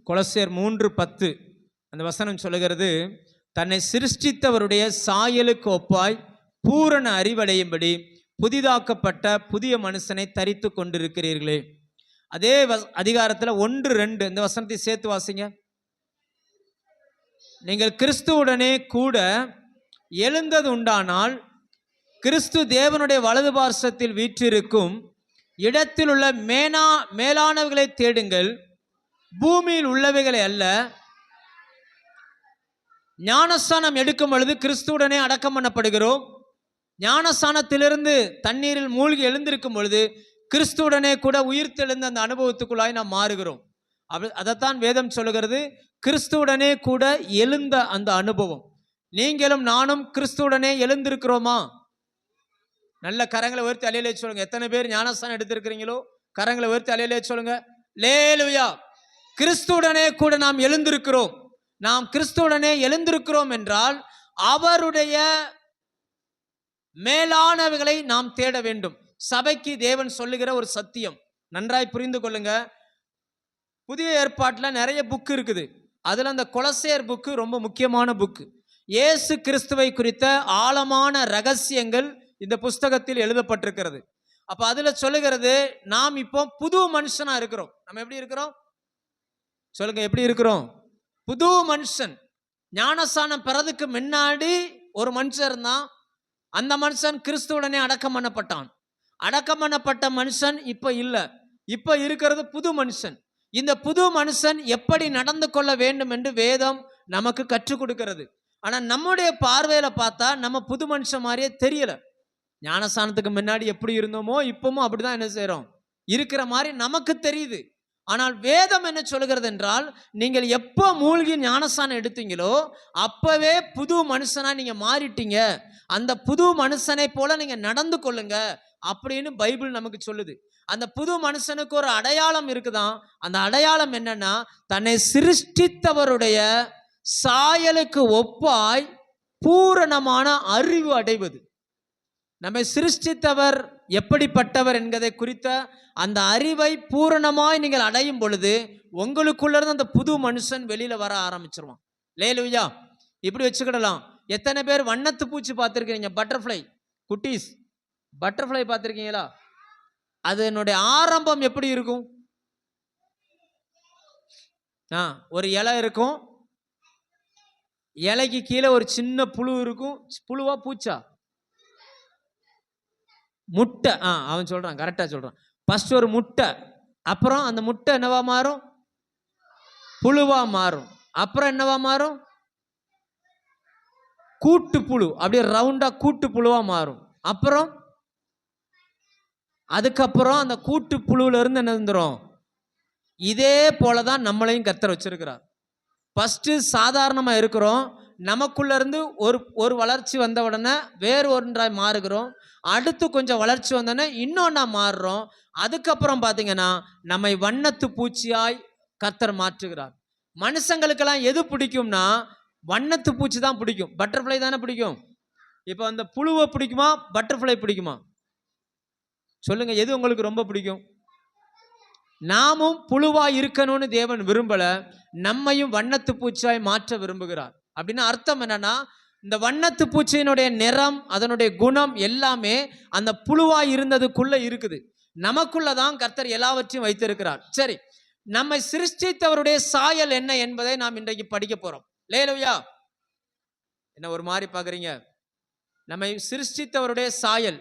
கொலோசியர் 3:10 அந்த வசனம் சொல்லுகிறது, தன்னை சிருஷ்டித்தவருடைய சாயலுக்கு ஒப்பாய் பூரண அறிவடையும்படி புதிதாக்கப்பட்ட புதிய மனுஷனை தரித்து கொண்டிருக்கிறீர்களே. அதே அதிகாரத்தில் 1:2 இந்த வசனத்தை சேர்த்து வாசிங்க. நீங்கள் கிறிஸ்துவுடனே கூட எழுந்தது உண்டானால் கிறிஸ்து தேவனுடைய வலது பார்சத்தில் வீற்றிருக்கும் இடத்தில் உள்ள மேலானவைகளை தேடுங்கள், பூமியில் உள்ளவைகளை அல்ல. ஞானஸ்தானம் எடுக்கும் பொழுது கிறிஸ்துவுடனே அடக்கம் பண்ணப்படுகிறோம். ஞானஸ்தானத்திலிருந்து தண்ணீரில் மூழ்கி எழுந்திருக்கும் பொழுது கிறிஸ்துவுடனே கூட உயிர்த்தெழுந்த அந்த அனுபவத்துக்குள்ளாய் நாம் மாறுகிறோம். அதைத்தான் வேதம் சொல்லுகிறது, கிறிஸ்துவுடனே கூட எழுந்த அந்த அனுபவம். நீங்களும் நானும் கிறிஸ்துவுடனே எழுந்திருக்கிறோமா? நல்ல கரங்களை உயர்த்தி அல்லேலூயா சொல்லுங்க. எத்தனை பேர் ஞானஸ்தானம் எடுத்திருக்கிறீங்களோ கரங்களை உயர்த்தி அல்லேலூயா சொல்லுங்க. அல்லேலூயா. கிறிஸ்துவுடனே கூட நாம் எழுந்திருக்கிறோம். நாம் கிறிஸ்துவுடனே எழுந்திருக்கிறோம் என்றால் அவருடைய மேலானவைகளை நாம் தேட வேண்டும். சபைக்கு தேவன் சொல்லுகிற ஒரு சத்தியம் நன்றாய் புரிந்து கொள்ளுங்க. புதிய ஏற்பாட்டில் நிறைய புக்கு இருக்குது. அதில் அந்த கொலோசியர் புக்கு ரொம்ப முக்கியமான புக்கு. இயேசு கிறிஸ்துவை குறித்த ஆழமான ரகசியங்கள் இந்த புஸ்தகத்தில் எழுதப்பட்டிருக்கிறது. அப்ப அதுல சொல்லுகிறது, நாம் இப்போ புது மனுஷனா இருக்கிறோம். நம்ம எப்படி இருக்கிறோம் சொல்லுங்க? எப்படி இருக்கிறோம்? புது மனுஷன். ஞானஸ்தானம் பெறதுக்கு முன்னாடி ஒரு மனுஷன் இருந்தான். அந்த மனுஷன் கிறிஸ்துவுடனே அடக்கம் பண்ணப்பட்டான். அடக்கம் பண்ணப்பட்ட மனுஷன் இப்ப இல்ல. இப்ப இருக்கிறது புது மனுஷன். இந்த புது மனுஷன் எப்படி நடந்து கொள்ள வேண்டும் என்று வேதம் நமக்கு கற்றுக் கொடுக்கிறது. ஆனா நம்முடைய பார்வையில பார்த்தா நம்ம புது மனுஷன் மாதிரியே தெரியல. ஞானஸ்தானத்துக்கு முன்னாடி எப்படி இருந்தோமோ இப்பவும் அப்படிதான் என்ன செய்யறோம், இருக்கிற மாதிரி நமக்கு தெரியுது. ஆனால் வேதம் என்ன சொல்லுகிறது என்றால், நீங்கள் எப்போ மூழ்கி ஞானஸ்தானம் எடுத்தீங்களோ அப்பவே புது மனுஷனா நீங்க மாறிட்டீங்க. அந்த புது மனுஷனை போல நீங்க நடந்து கொள்ளுங்க அப்படின்னு பைபிள் நமக்கு சொல்லுது. அந்த புது மனுஷனுக்கு ஒரு அடையாளம் இருக்குதான். அந்த அடையாளம் என்னன்னா, தன்னை சிருஷ்டித்தவருடைய சாயலுக்கு ஒப்பாய் பூரணமான அறிவு அடைவது. நம்மை சிருஷ்டித்தவர் எப்படிப்பட்டவர் என்பதை குறித்த அந்த அறிவை பூரணமாய் நீங்கள் அடையும் பொழுது உங்களுக்குள்ள இருந்து அந்த புது மனுஷன் வெளியில வர ஆரம்பிச்சிருவான். அல்லேலூயா. இப்படி வச்சுக்கிடலாம். எத்தனை பேர் வண்ணத்து பூச்சி பார்த்துருக்கீங்க? பட்டர்ஃப்ளை குட்டீஸ், பட்டர்ஃப்ளை பார்த்துருக்கீங்களா? அதனுடைய ஆரம்பம் எப்படி இருக்கும்? ஒரு இலை இருக்கும், இலைக்கு கீழே ஒரு சின்ன புழு இருக்கும். புழுவா பூச்சா? முட்டை. அவன் சொல்றான், கரெக்டா சொல்றான். ஃபர்ஸ்ட் ஒரு முட்டை, அப்புறம் அந்த முட்டை என்னவா மாறும்? புழுவா மாறும். அப்புறம் என்னவா மாறும்? கூட்டு புழு, அப்படியே ரவுண்டா கூட்டு புழுவா மாறும். அப்புறம் அதுக்கப்புறம் அந்த கூட்டு புழுல இருந்து என்ன வந்துடும்? இதே போலதான் நம்மளையும் கர்த்தர் வச்சிருக்கிறார். ஃபர்ஸ்ட் சாதாரணமா இருக்கிறோம். நமக்குள்ள இருந்து ஒரு வளர்ச்சி வந்த உடனே வேறு ஒன்றாய் மாறுகிறோம். அடுத்து கொஞ்சம் வளர்ச்சி வந்தோடனே இன்னொன்னா மாறுறோம். அதுக்கப்புறம் பார்த்தீங்கன்னா நம்மை வண்ணத்து பூச்சியாய் கர்த்தர் மாற்றுகிறார். மனுஷங்களுக்கெல்லாம் எது பிடிக்கும்னா வண்ணத்து பூச்சி தான் பிடிக்கும். பட்டர்ஃப்ளை தானே பிடிக்கும். இப்போ அந்த புழுவை பிடிக்குமா பட்டர்ஃப்ளை பிடிக்குமா சொல்லுங்க? எது உங்களுக்கு ரொம்ப பிடிக்கும்? நாமும் புழுவா இருக்கணும்னு தேவன் விரும்பல, நம்மையும் வண்ணத்து பூச்சியாய் மாற்ற விரும்புகிறார். அப்படின்னு அர்த்தம் என்னன்னா, இந்த வண்ணத்து பூச்சியினுடைய நிறம், அதனுடைய குணம் எல்லாமே அந்த புழுவாய் இருந்ததுக்குள்ள இருக்குது. நமக்குள்ளதான் கர்த்தர் எல்லாவற்றையும் வைத்திருக்கிறார். சரி, நம்மை சிருஷ்டித்தவருடைய சாயல் என்ன என்பதை நாம் இன்றைக்கு படிக்க போறோம். அல்லேலூயா. என்ன ஒரு மாதிரி பாக்குறீங்க? நம்மை சிருஷ்டித்தவருடைய சாயல்.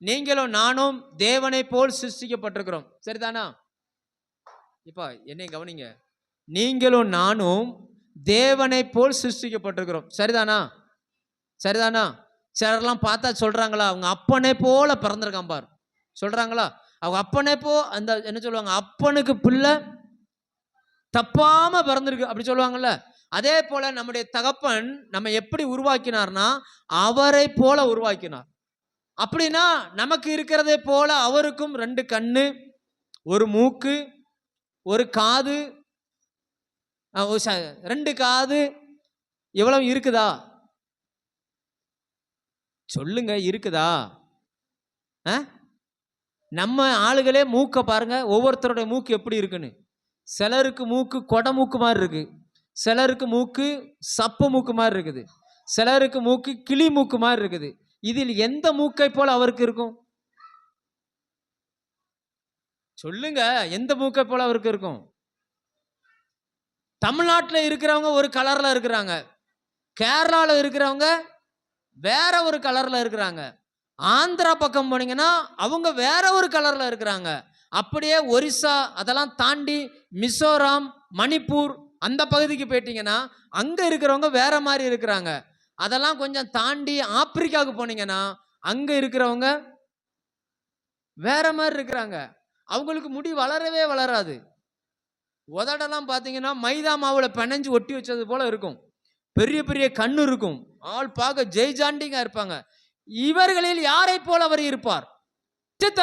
நீங்களும் நானும் தேவனை போல் சிருஷ்டிக்கப்பட்டிருக்கிறோம். சரிதானா? இப்ப என்னை கவனிங்க. நீங்களும் நானும் தேவனை போல் சிருஷ்டிக்கப்பட்டிருக்கிறோம். சரிதானா? சரிதானா? சிலர்லாம் பார்த்தா சொல்றாங்களா, அவங்க அப்பனை போல பிறந்திருக்கான் பார் சொல்றாங்களா? அவங்க அப்பனை அந்த என்ன சொல்லுவாங்க, அப்பனுக்கு பிள்ளை தப்பாம பிறந்திருக்கு அப்படி சொல்லுவாங்கல்ல. அதே போல நம்முடைய தகப்பன் நம்ம எப்படி உருவாக்கினார்னா அவரை போல உருவாக்கினார். அப்படின்னா நமக்கு இருக்கிறதே போல அவருக்கும் 2 கண்ணு, ஒரு மூக்கு, ஒரு காது, 2 காது, இவ்வளவு இருக்குதா சொல்லுங்க? இருக்குதா? நம்ம ஆளுகளே மூக்க பாருங்க, ஒவ்வொருத்தருடைய மூக்கு எப்படி இருக்குன்னு. சிலருக்கு மூக்கு கொடை மூக்கு மாதிரி இருக்கு, சிலருக்கு மூக்கு சப்ப மூக்கு மாதிரி இருக்குது, சிலருக்கு மூக்கு கிளி மூக்கு மாதிரி இருக்குது. இதில் எந்த மூக்கை போல அவருக்கு இருக்கும்? சொல்லுங்க, எந்த மூக்கை போல அவருக்கு இருக்கும்? தமிழ்நாட்டில் இருக்கிறவங்க ஒரு கலர்ல இருக்கிறாங்க, கேரளாவில் இருக்கிறவங்க வேற ஒரு கலர்ல இருக்கிறாங்க, ஆந்திரா பக்கம் போனீங்கன்னா அவங்க வேற ஒரு கலர்ல இருக்கிறாங்க. அப்படியே ஒரிசா அதெல்லாம் தாண்டி மிசோரம், மணிப்பூர் அந்த பகுதிக்கு போயிட்டீங்கன்னா அங்க இருக்கிறவங்க வேற மாதிரி இருக்கிறாங்க. அதெல்லாம் கொஞ்சம் தாண்டி ஆப்பிரிக்காவுக்கு போனீங்கன்னா அங்க இருக்கிறவங்க வேற மாதிரி இருக்கிறாங்க. அவங்களுக்கு முடி வளரவே வளராது. உதடெல்லாம் பார்த்தீங்கன்னா மைதா மாவுல பிணைஞ்சு ஒட்டி வச்சது போல இருக்கும். பெரிய பெரிய கண்ணு இருக்கும். ஆள் பார்க்க ஜெய்ஜாண்டிங்கா இருப்பாங்க. இவர்களில் யாரை போல அவர் இருப்பார்?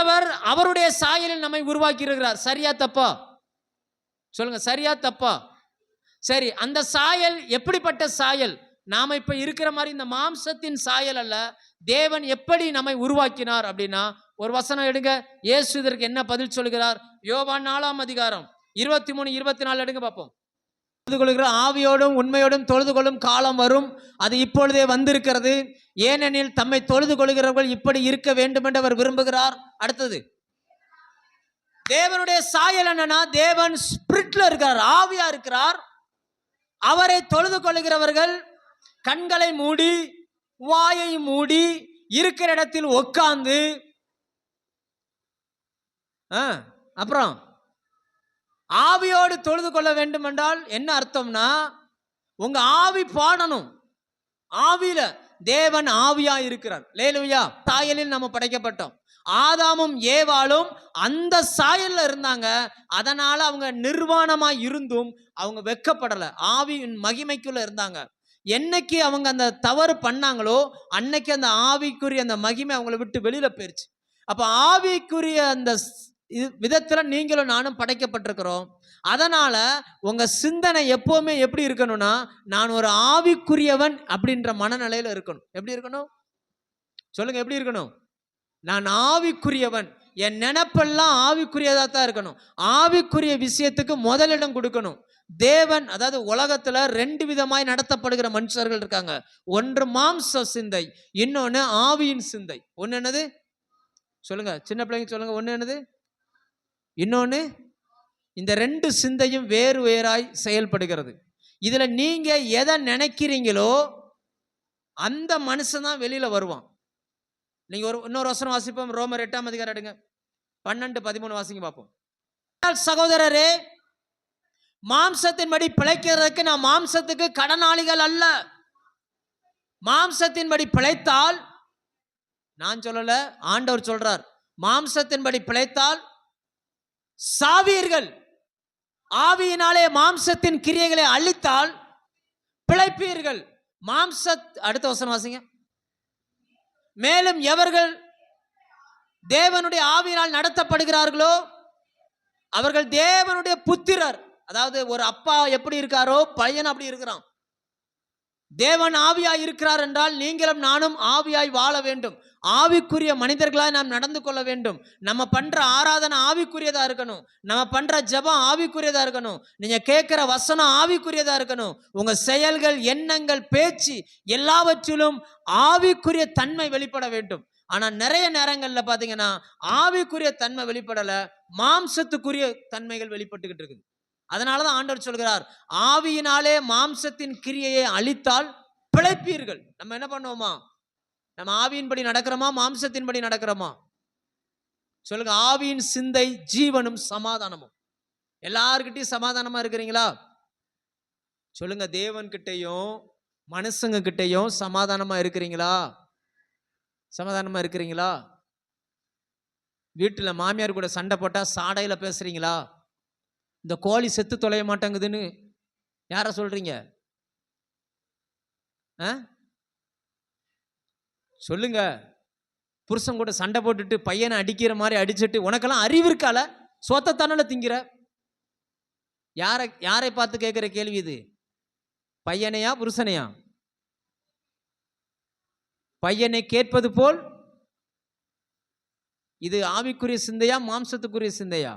அவர் அவருடைய சாயலில் நம்மை உருவாக்கி இருக்கிறார். சரியா தப்பா? சொல்லுங்க, சரியா தப்பா? சரி, அந்த சாயல் எப்படிப்பட்ட சாயல்? நாம இப்ப இருக்கிற மாதிரி இந்த மாம்சத்தின் சாயல் அல்ல. தேவன் எப்படி நம்மை உருவாக்கினார் அப்படின்னா, ஒரு வசனம் எடுங்க. இயேசு இதற்கு என்ன பதில் சொல்கிறார்? யோவான் 4ஆம் அதிகாரம் 23, 24 எடுங்க பார்ப்போம். தொழுது கொள்கிற ஆவியோடும் உண்மையோடும் தொழுது கொள்ளும் காலம் வரும், அது இப்பொழுதே வந்திருக்கிறது. ஏனெனில் தம்மை தொழுது கொள்கிறவர்கள் இப்படி இருக்க வேண்டும் என்று அவர் விரும்புகிறார். அடுத்தது, தேவனுடைய சாயல் என்னன்னா, தேவன் ஸ்பிரிட்ல இருக்கிறார், ஆவியா இருக்கிறார். அவரை தொழுது கொள்கிறவர்கள் கண்களை மூடி வாயை மூடி இருக்கிற இடத்தில் உட்கார்ந்து, அப்புறம் ஆவியோடு தொழுது கொள்ள வேண்டும் என்றால் என்ன அர்த்தம்னா, உங்க ஆவி பாடணும். ஆவியில தேவன் ஆவியா இருக்கிறார். லேலுயா. சாயலில் நம்ம படைக்கப்பட்டோம். ஆதாமும் ஏவாளும் அந்த சாயல்ல இருந்தாங்க. அதனால அவங்க நிர்வாணமா இருந்தும் அவங்க வெக்கப்படல, ஆவியின் மகிமைக்குள்ள இருந்தாங்க. என்னைக்கு அவங்க அந்த தவறு பண்ணாங்களோ அன்னைக்கு அந்த ஆவிக்குரிய அந்த மகிமை அவங்கள விட்டு வெளியில போயிருச்சு. அப்ப ஆவிக்குரிய அந்த விதத்துல நீங்களும் நானும் படைக்கப்பட்டிருக்கிறோம். அதனால உங்க சிந்தனை எப்பவுமே எப்படி இருக்கணும்னா, நான் ஒரு ஆவிக்குரியவன் அப்படின்ற மனநிலையில இருக்கணும். எப்படி இருக்கணும்? சொல்லுங்க, எப்படி இருக்கணும்? நான் ஆவிக்குரியவன். என் நினைப்பெல்லாம் ஆவிக்குரியதா தான் இருக்கணும். ஆவிக்குரிய விஷயத்துக்கு முதலிடம் கொடுக்கணும். தேவன், அதாவது உலகத்துல 2 விதமாய் நடத்தப்படுகிற மனுஷர்கள் இருக்காங்க. ஒன்று மாம்ச சிந்தை, இன்னொன்னு ஆவியின் சிந்தை. ஒன்னு என்னது? சொல்லுங்க, சின்ன பிள்ளைங்க சொல்லுங்க. ஒன்னு என்னது? இன்னொன்னு. இந்த 2 சிந்தையும் வேறு வேறாய் செயல்படுகிறது. இதுல நீங்க எதை நினைக்கிறீங்களோ அந்த மனுஷன் தான் வெளியில வருவான். நீங்க இன்னொரு வசனம் வாசிப்போம். ரோமர் 8ஆம் அதிகாரம் எடுங்க, 12, 13 வாசிங்க பார்ப்போம். சகோதரரே, மாம்சத்தின்படி பிழைக்கிறதுக்கு நாம் மாம்சத்துக்கு கடனாளிகள் அல்ல. மாம்சத்தின்படி பிழைத்தால், நான் சொல்லல, ஆண்டவர் சொல்றார், மாம்சத்தின்படி பிழைத்தால் சாவீர்கள். ஆவியினாலே மாம்சத்தின் கிரியைகளை அழித்தால் பிழைப்பீர்கள். அடுத்த வசனம் வாசிங்க. மேலும் எவர்கள் தேவனுடைய ஆவியினால் நடத்தப்படுகிறார்களோ அவர்கள் தேவனுடைய புத்திரர். அதாவது ஒரு அப்பா எப்படி இருக்காரோ பையன் அப்படி இருக்கிறான். தேவன் ஆவியாய் இருக்கிறார் என்றால் நீங்களும் நானும் ஆவியாய் வாழ வேண்டும். ஆவிக்குரிய மனிதர்களாய் நாம் நடந்து கொள்ள வேண்டும். நம்ம பண்ற ஆராதனை ஆவிக்குரியதா இருக்கணும். நம்ம பண்ற ஜெபம் ஆவிக்குரியதா இருக்கணும். நீங்க கேட்கிற வசனம் ஆவிக்குரியதா இருக்கணும். உங்க செயல்கள், எண்ணங்கள், பேச்சு எல்லாவற்றிலும் ஆவிக்குரிய தன்மை வெளிப்பட வேண்டும். ஆனா நிறைய நேரங்கள்ல பாத்தீங்கன்னா ஆவிக்குரிய தன்மை வெளிப்படல, மாம்சத்துக்குரிய தன்மைகள் வெளிப்பட்டுக்கிட்டு இருக்குது. அதனாலதான் ஆண்டவர் சொல்கிறார், ஆவியினாலே மாம்சத்தின் கிரியையை அழித்தால் பிழைப்பீர்கள். நம்ம என்ன பண்ணுவோமா? நம்ம ஆவியின்படி நடக்கிறோமா, மாம்சத்தின்படி நடக்கிறோமா? சொல்லுங்க. ஆவியின் சிந்தை ஜீவனும் சமாதானமும். எல்லார்கிட்டையும் சமாதானமா இருக்கிறீங்களா? சொல்லுங்க. தேவன் கிட்டையும் மனுஷங்க கிட்டையும் சமாதானமா இருக்கிறீங்களா? சமாதானமா இருக்கிறீங்களா? வீட்டுல மாமியார் கூட சண்டை போட்டா சாடையில பேசுறீங்களா? இந்த கோழி செத்து தொலைய மாட்டேங்குதுன்னு யார சொல்றீங்க? சொல்லுங்க. புருஷன் கூட சண்டை போட்டுட்டு பையனை அடிக்கிற மாதிரி அடிச்சுட்டு, உனக்கெல்லாம் அறிவு இருக்கால? சோத்தத்தானால திங்கிற? யாரை பார்த்து கேட்கிற கேள்வி இது? பையனையா புருஷனையா? பையனை கேட்பது போல் இது ஆவிக்குரிய சிந்தையா மாம்சத்துக்குரிய சிந்தையா?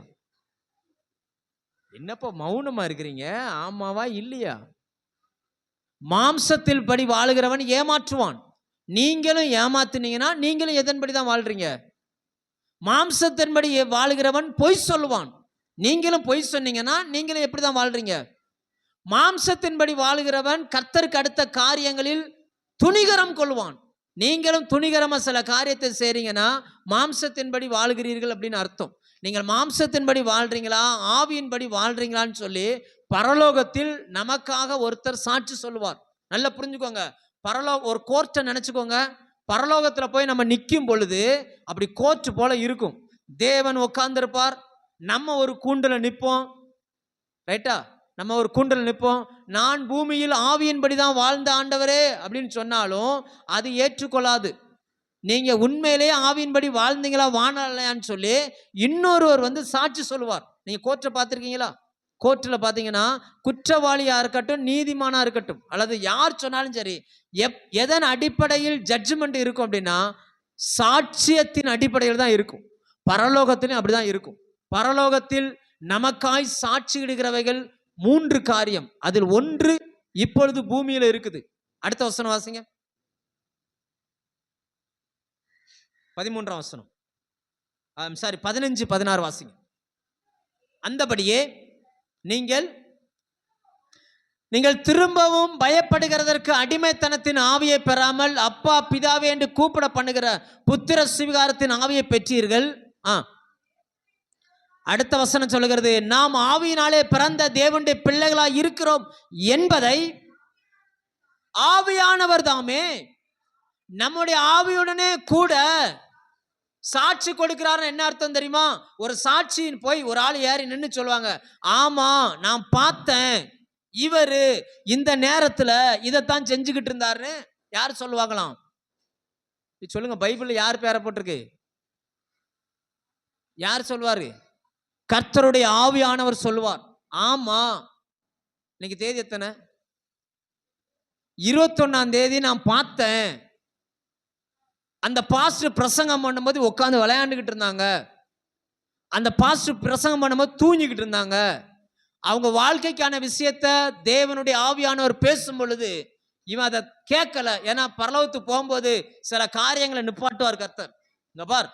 என்னப்பா மௌனமா இருக்கிறீங்க? ஆமாவா இல்லையா? மாம்சத்தில் படி வாழுகிறவன் ஏமாற்றுவான். நீங்களும் ஏமாத்துனீங்கன்னா நீங்களும் எதன்படி தான் வாழ்றீங்க? மாம்சத்தின்படி வாழுகிறவன் பொய் சொல்லுவான். நீங்களும் பொய் சொன்னீங்கன்னா நீங்களும் எப்படி தான் வாழ்றீங்க? மாம்சத்தின்படி வாழுகிறவன் கர்த்தருக்கு அடுத்த காரியங்களில் துணிகரம் கொள்வான். நீங்களும் துணிகரமா சில காரியத்தை செய்றீங்கன்னா மாம்சத்தின்படி வாழ்கிறீர்கள் அப்படின்னு அர்த்தம். நீங்கள் மாம்சத்தின்படி வாழ்றீங்களா ஆவியின்படி வாழ்றீங்களான்னு சொல்லி பரலோகத்தில் நமக்காக ஒருத்தர் சாட்சி சொல்லுவார். நல்லா புரிஞ்சுக்கோங்க. ஒரு கோர்ட்டை நினைச்சுக்கோங்க. பரலோகத்துல போய் நம்ம நிற்கும் பொழுது அப்படி கோர்ட் போல இருக்கும். தேவன் உட்கார்ந்திருப்பார், நம்ம ஒரு கூண்டுல நிற்போம். ரைட்டா? நம்ம ஒரு கூண்டில் நிற்போம். நான் பூமியில் ஆவியின்படி தான் வாழ்ந்த ஆண்டவரே அப்படின்னு சொன்னாலும் அது ஏற்றுக்கொள்ளாது. நீங்க உண்மையிலேயே ஆவியின்படி வாழ்ந்தீங்களா வாழலையான்னு சொல்லி இன்னொருவர் வந்து சாட்சி சொல்லுவார். நீங்க கோர்ட்டை பார்த்துருக்கீங்களா? கோர்ட்டில் பார்த்தீங்கன்னா குற்றவாளியா இருக்கட்டும் நீதிமானா இருக்கட்டும் அல்லது யார் சொன்னாலும் சரி, எதன் அடிப்படையில் ஜட்ஜ்மெண்ட் இருக்கும் அப்படின்னா சாட்சியத்தின் அடிப்படையில் தான் இருக்கும். பரலோகத்திலும் அப்படிதான் இருக்கும். பரலோகத்தில் நமக்காய் சாட்சியிடுகிறவைகள் 3 காரியம். அதில் ஒன்று இப்பொழுது பூமியில இருக்குது. அடுத்த வசனம் வாசிங்க. 13ஆம் வசனம். 15, 16 வாசிங்க. அந்தபடியே நீங்கள் திரும்பவும் பயப்படுகிறதற்கு அடிமைத்தனத்தின் ஆவியை பெறாமல் அப்பா பிதாவே என்று கூப்பிட பண்ணுகிற புத்திர சுவிகாரத்தின் ஆவியை பெற்றீர்கள். அடுத்த வசனம் சொல்லுகிறது, நாம் ஆவியினாலே பிறந்த தேவனுடைய பிள்ளைகளாய் இருக்கிறோம் என்பதை ஆவியானவர் தாமே நம்முடைய ஆவியுடனே கூட சாட்சி கொடுக்கிறார். என்ன அர்த்தம் தெரியுமா? ஒரு சாட்சியின் போய் ஒரு ஆள் ஏறி நின்று சொல்லுவாங்க, ஆமா நான் பார்த்தேன், இவரு இந்த நேரத்துல இதைத்தான் செஞ்சுக்கிட்டு இருந்தாருன்னு யார் சொல்லுவாங்களாம்? சொல்லுங்க, பைபிள்ல யார் பேரை போட்டிருக்கு? யார் சொல்வாரு? கர்த்தருடைய ஆவியானவர் சொல்லுவார். ஆமா, இன்னைக்கு தேதி எத்தனை? 21ஆம் தேதி நான் பார்த்தேன். அந்த பாஸ்டர் பிரசங்கம் பண்ணும்போது உட்காந்து விளையாண்டுக்கிட்டு இருந்தாங்க. அந்த பாஸ்டர் பிரசங்கம் பண்ணும்போது தூங்கிக்கிட்டு இருந்தாங்க. அவங்க வாழ்க்கைக்கான விஷயத்த தேவனுடைய ஆவியானவர் பேசும் பொழுது இவன் அதை கேட்கல. ஏன்னா பரலோகத்துக்கு போகும்போது சில காரியங்களை நிப்பாட்டுவார் கர்த்தர். இங்க பார்,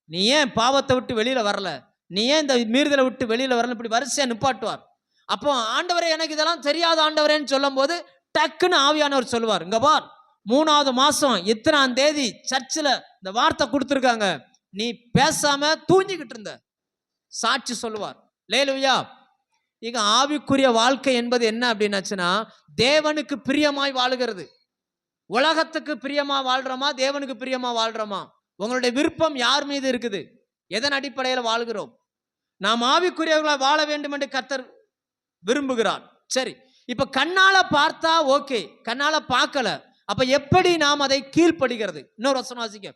நீ ஏன் பாவத்தை விட்டு வெளியில வரல, நீ ஏன் இந்த மீறுதலை விட்டு வெளியில வரல, இப்படி வரிசையா நிப்பாட்டுவார். அப்போ ஆண்டவரே எனக்கு இதெல்லாம் தெரியாத ஆண்டவரேன்னு சொல்லும் போது டக்குன்னு ஆவியானவர் சொல்லுவார், இங்க பார் 3வது மாசம் இத்தனாம் தேதி சர்ச்சில் இந்த வார்த்தை கொடுத்துருக்காங்க, நீ பேசாம தூங்கிக்கிட்டு இருந்த. சாட்சி சொல்லுவார். லேலுயா. இங்க ஆவிக்குரிய வாழ்க்கை என்பது என்ன அப்படின்னாச்சுன்னா தேவனுக்கு பிரியமாய் வாழுகிறது. உலகத்துக்கு பிரியமா வாழ்றோமா தேவனுக்கு பிரியமா வாழ்றோமா? உங்களுடைய விருப்பம் யார் மீது இருக்குது? எதன் அடிப்படையில் வாழ்கிறோம்? நாம் ஆவிக்குரியவர்களாக வாழ வேண்டும் என்று கர்த்தர் விரும்புகிறார். சரி, இப்ப கண்ணால பார்த்தா ஓகே, கண்ணால பார்க்கல, அப்ப எப்படி நாம் அதை கீழ்ப்படுகிறது? இன்னொரு வசனம் வாசிக்க.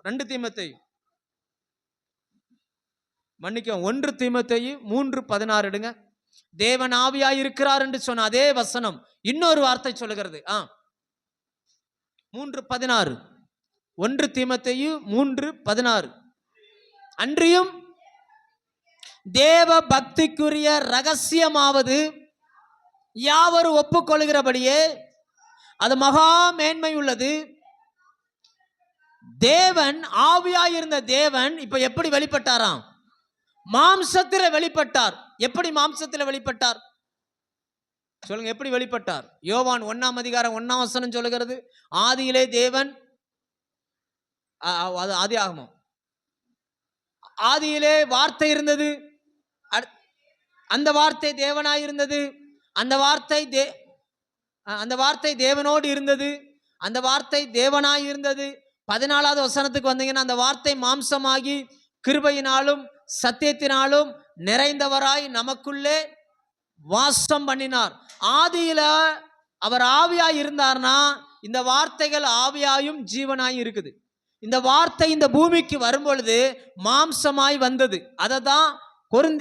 2 தீமோத்தேயு, மன்னிக்கும் 1 தீமோத்தேயு 3:16 எடுங்க. தேவன் ஆவியாய் இருக்கிறார் என்று சொன்ன அதே வசனம் இன்னொரு வார்த்தை சொல்லுகிறது. 3:16, 1 தீமோத்தேயு 3:16. அன்றியும் தேவ பக்திக்குரிய ரகசியமாவது யாவரும் ஒப்புக்கொள்கிறபடியே அது மகா மேன்மை உள்ளது. தேவன் ஆவியாயிருந்த தேவன் இப்ப எப்படி வெளிப்பட்டாராம்? மாம்சத்தில் வெளிப்பட்டார். எப்படி மாம்சத்தில் வெளிப்பட்டார் சொல்லுங்க? எப்படி வெளிப்பட்டார்? யோவான் 1ஆம் அதிகாரம் 1ஆம் வசனம் சொல்லுகிறது, ஆதியிலே தேவன், அது ஆதி ஆகமம், ஆதியிலே வார்த்தை இருந்தது, அந்த வார்த்தை தேவனாயிருந்தது, அந்த வார்த்தை தேவனோடு இருந்தது, அந்த வார்த்தை தேவனாய் இருந்தது. 14வது வசனத்துக்கு வந்தீங்கன்னா அந்த வார்த்தை மாம்சமாகி கிருபையினாலும் சத்தியத்தினாலும் நிறைந்தவராய் நமக்குள்ளே வாசம் பண்ணினார். ஆதியில அவர் ஆவியாய் இருந்தார்னா இந்த வார்த்தைகள் ஆவியாயும் ஜீவனாயும் இருக்குது. இந்த வார்த்தை இந்த பூமிக்கு வரும்பொழுது மாம்சமாய் வந்தது. அதை தான் 1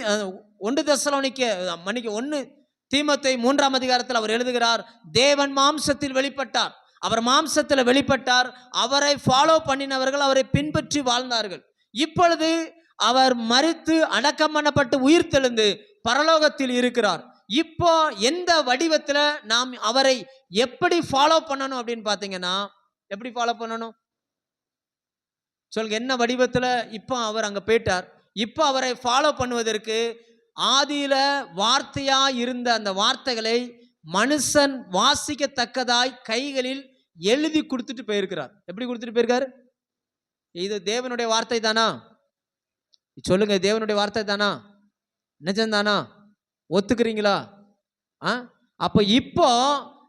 தீமோத்தேயு 3ஆம் அதிகாரத்தில் அவர் எழுதுகிறார், தேவன் மாம்சத்தில் வெளிப்பட்டார். அவர் மாம்சத்தில் வெளிப்பட்டார். அவரை ஃபாலோ பண்ணினவர்கள் அவரை பின்பற்றி வாழ்ந்தார்கள். இப்பொழுது அவர் மரித்து அடக்கம் பண்ணப்பட்டு உயிர் தெழுந்து பரலோகத்தில் இருக்கிறார். இப்போ எந்த வடிவத்துல நாம் அவரை எப்படி ஃபாலோ பண்ணணும் அப்படின்னு பாத்தீங்கன்னா, எப்படி ஃபாலோ பண்ணணும் சொல்லுங்க? என்ன வடிவத்துல இப்போ அவர் அங்க போயிட்டார். இப்போ அவரை ஃபாலோ பண்ணுவதற்கு ஆதியில வார்த்தையா இருந்த அந்த வார்த்தைகளை மனுஷன் வாசிக்கத்தக்கதாய் கைகளில் எழுதி கொடுத்துட்டு போயிருக்கிறார். எப்படி கொடுத்துட்டு போயிருக்காரு? இது தேவனுடைய வார்த்தை தானா? சொல்லுங்க, தேவனுடைய வார்த்தை தானா? நிஜம்தானா? ஒத்துக்கிறீங்களா? அப்போ இப்போ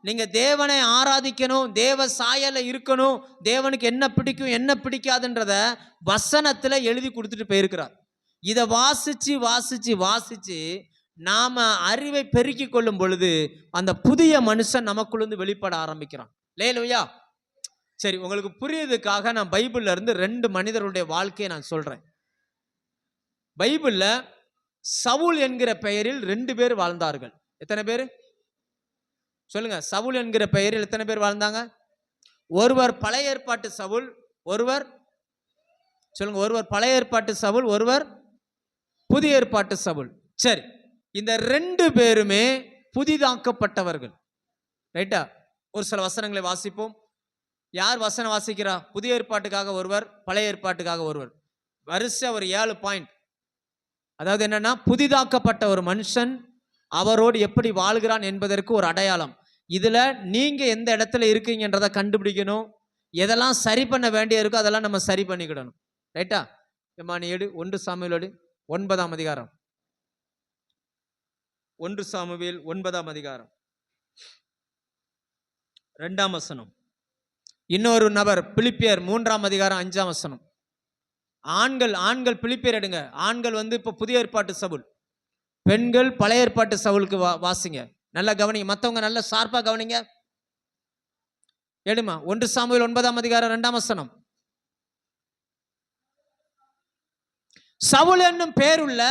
நீங்க தேவனை ஆராதிக்கணும், தேவ சாயல இருக்கணும், தேவனுக்கு என்ன பிடிக்கும் என்ன பிடிக்காதுன்றத வசனத்துல எழுதி கொடுத்துட்டு போயிருக்கிறார். இதை வாசிச்சு வாசிச்சு வாசிச்சு நாம அறிவை பெருக்கி கொள்ளும் பொழுது அந்த புதிய மனுஷன் நமக்குள்ளேருந்து வெளிப்பட ஆரம்பிக்கிறான். லேலுயா. சரி, உங்களுக்கு புரியுதுக்காக நான் பைபிள்ல இருந்து 2 மனிதருடைய வாழ்க்கையை நான் சொல்றேன். பைபிள்ல சவுல் என்கிற பெயரில் 2 பேர் வாழ்ந்தார்கள். எத்தனை பேர் சொல்லுங்க? சவுல் என்கிற பெயரில் எத்தனை பேர் வாழ்ந்தாங்க? ஒருவர் பழைய ஏற்பாட்டு சவுல், ஒருவர் சொல்லுங்க, ஒருவர் பழைய ஏற்பாட்டு சவுல், ஒருவர் புதிய ஏற்பாட்டு சவுல். சரி, இந்த 2 பேருமே புதிதாக்கப்பட்டவர்கள். ரைட்டா? ஒரு சில வசனங்களை வாசிப்போம். யார் வசனம் வாசிக்கிறா? புதிய ஏற்பாட்டுக்காக ஒருவர், பழைய ஏற்பாட்டுக்காக ஒருவர். வரிசை ஒரு 7 பாயிண்ட். அதாவது என்னன்னா, புதிதாக்கப்பட்ட ஒரு மனுஷன் அவரோடு எப்படி வாழ்கிறான் என்பதற்கு ஒரு அடையாளம். இதுல நீங்க எந்த இடத்துல இருக்கீங்கன்றதை கண்டுபிடிக்கணும். எதெல்லாம் சரி பண்ண வேண்டிய இருக்கோ அதெல்லாம் நம்ம சரி பண்ணிக்கிடணும். ரைட்டா? நீ எடு 1 சாமுவேல் 9ஆம் அதிகாரம். 1 சாமுவேல் 9ஆம் அதிகாரம் 2ஆம் வசனம். இன்னொரு நபர் பிலிப்பியர் 3ஆம் அதிகாரம் 5ஆம் வசனம். ஆண்கள் பிலிப்பியர் எடுங்க. ஆண்கள் இப்போ புதிய ஏற்பாட்டு சவுல், பெண்கள் பழைய ஏற்பாட்டு சவுலுக்கு வாசிங்க. நல்லா கவனிங்க, மற்றவங்க நல்ல ஷார்ப்பா கவனிங்க. எடுமா 1 சாமுவேல் 9ஆம் அதிகாரம் 2ஆம் வசனம். சவுல் என்னும் பேருள்ள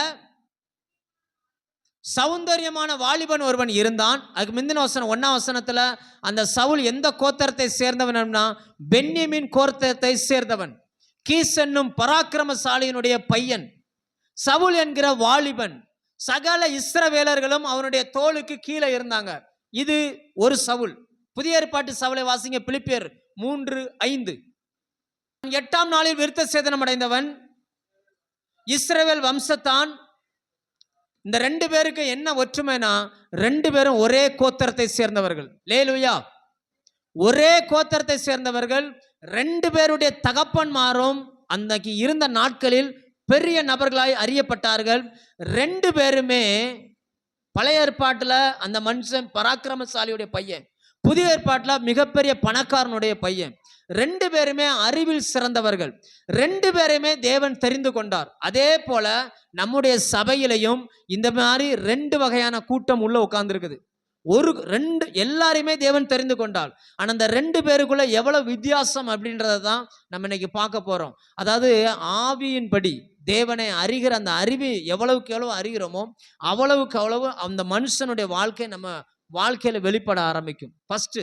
சௌந்தரியமான வாலிபன் ஒருவன் இருந்தான். அதுக்கு முந்தின வசனம் 1ஆம் வசனத்துல அந்த சவுல் எந்த கோத்திரத்தை சேர்ந்தவன்? பென்யமீன் கோத்திரத்தை சேர்ந்தவன். கீஸ் என்னும் பராக்கிரமசாலியினுடைய பையன். சவுல் என்கிற வாலிபன். சகல இஸ்ரவேலர்களும் அவனுடைய தோளுக்கு கீழே இருந்தாங்க. இது ஒரு சவுல். புதிய ஏற்பாட்டு சவுலை வாசிங்க, பிலிப்பியர் 3:5. 8ஆம் நாளில் விருத்த சேதனம் அடைந்தவன், இஸ்ரவேல் வம்சத்தான். இந்த 2 பேருக்கு என்ன ஒற்றுமைனா, 2 பேரும் ஒரே கோத்திரத்தை சேர்ந்தவர்கள். லேலுயா. ஒரே கோத்திரத்தை சேர்ந்தவர்கள். 2 பேருடைய தகப்பன்மாரும் அன்னைக்கு இருந்த நாட்களில் பெரிய நபர்களாய் அறியப்பட்டார்கள். 2 பேருமே பழைய ஏற்பாட்டில் அந்த மனுஷன் பராக்கிரமசாலியுடைய பையன், புதிய ஏற்பாட்டில் மிகப்பெரிய பணக்காரனுடைய பையன். 2 பேருமே அறிவில் சிறந்தவர்கள். 2 பேருமே தேவன் தெரிந்து கொண்டார். அதே போல நம்முடைய சபையிலையும் இந்த மாதிரி 2 வகையான கூட்டம் உள்ள உட்கார்ந்து இருக்குது. 2 எல்லாரையுமே தேவன் தெரிந்து கொண்டார். ஆனால் அந்த 2 பேருக்குள்ள எவ்வளவு வித்தியாசம் அப்படின்றத தான் நம்ம இன்னைக்கு பார்க்க போறோம். அதாவது ஆவியின்படி தேவனை அறிகிற அந்த அறிவு எவ்வளவுக்கு எவ்வளவு அறிகிறோமோ அவ்வளவுக்கு அவ்வளவு அந்த மனுஷனுடைய வாழ்க்கை நம்ம வாழ்க்கையில வெளிப்பட ஆரம்பிக்கும். ஃபர்ஸ்ட்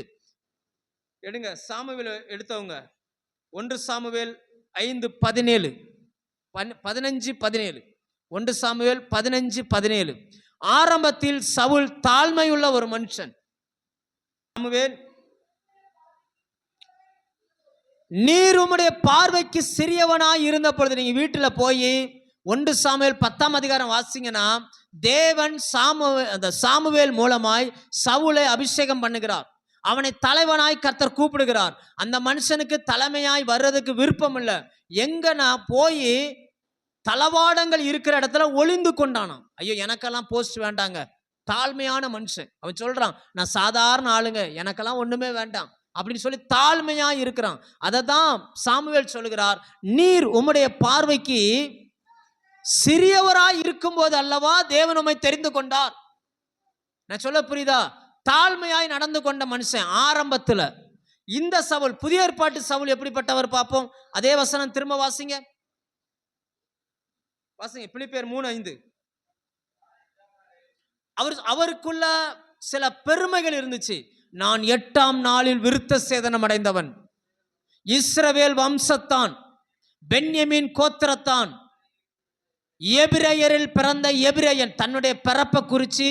எடுங்க, சாமுவேல் எடுத்தவங்க 1 சாமுவேல் 5:17 15-17. 1 சாமுவேல் 15:17. ஆரம்பத்தில் சவுல் தாழ்மையுள்ள ஒரு மனுஷன். சாமுவேல், நீர் உம்முடைய பார்வைக்கு சிறியவனாய் இருந்த பொழுது, நீங்க வீட்டுல போய் 1 சாமுவேல் 10ஆம் அதிகாரம் வாசிங்கன்னா, தேவன் சாமுவேல் மூலமாய் சவுலை அபிஷேகம் பண்ணுகிறார். அவனை தலைவனாய் கர்த்தர் கூப்பிடுகிறார். அந்த மனுஷனுக்கு தலைமையாய் வர்றதுக்கு விருப்பம் இல்லை. எங்கன்னா போய் தளவாடங்கள் இருக்கிற இடத்துல ஒளிந்து கொண்டானாம். ஐயோ, எனக்கெல்லாம் போஸ்ட் வேண்டாங்க. தாழ்மையான மனுஷன். அவன் சொல்றான், நான் சாதாரண ஆளுங்க, எனக்கெல்லாம் ஒண்ணுமே வேண்டாம் அப்படின்னு சொல்லி தாழ்மையா இருக்கிறான். அதை தான் சாமுவேல் சொல்லுகிறார், நீர் உம்முடைய பார்வைக்கு சிறியவராய் இருக்கும் போது அல்லவா தேவன் உம்மை தெரிந்து கொண்டார். நான் சொல்ல புரியுதா? தாழ்மையாய் நடந்து கொண்ட மனுஷன் ஆரம்பத்துல. இந்த சவுல், புதிய ஏற்பாட்டு சவுல் எப்படிப்பட்டவர் பார்ப்போம். அதே வசனம் திரும்ப வாசிங்க, பிலிப்பியர் 3:5. அவருக்குள்ள சில பெருமைகள் இருந்துச்சு. நான் 8ஆம் நாளில் விருத்த சேதனம் அடைந்தவன், இஸ்ரவேல் வம்சத்தான், பென்யமீன் கோத்திரத்தான். எபிரேயரில் பிறந்த எபிரேயன் தன்னுடைய பிறப்பை குறித்து,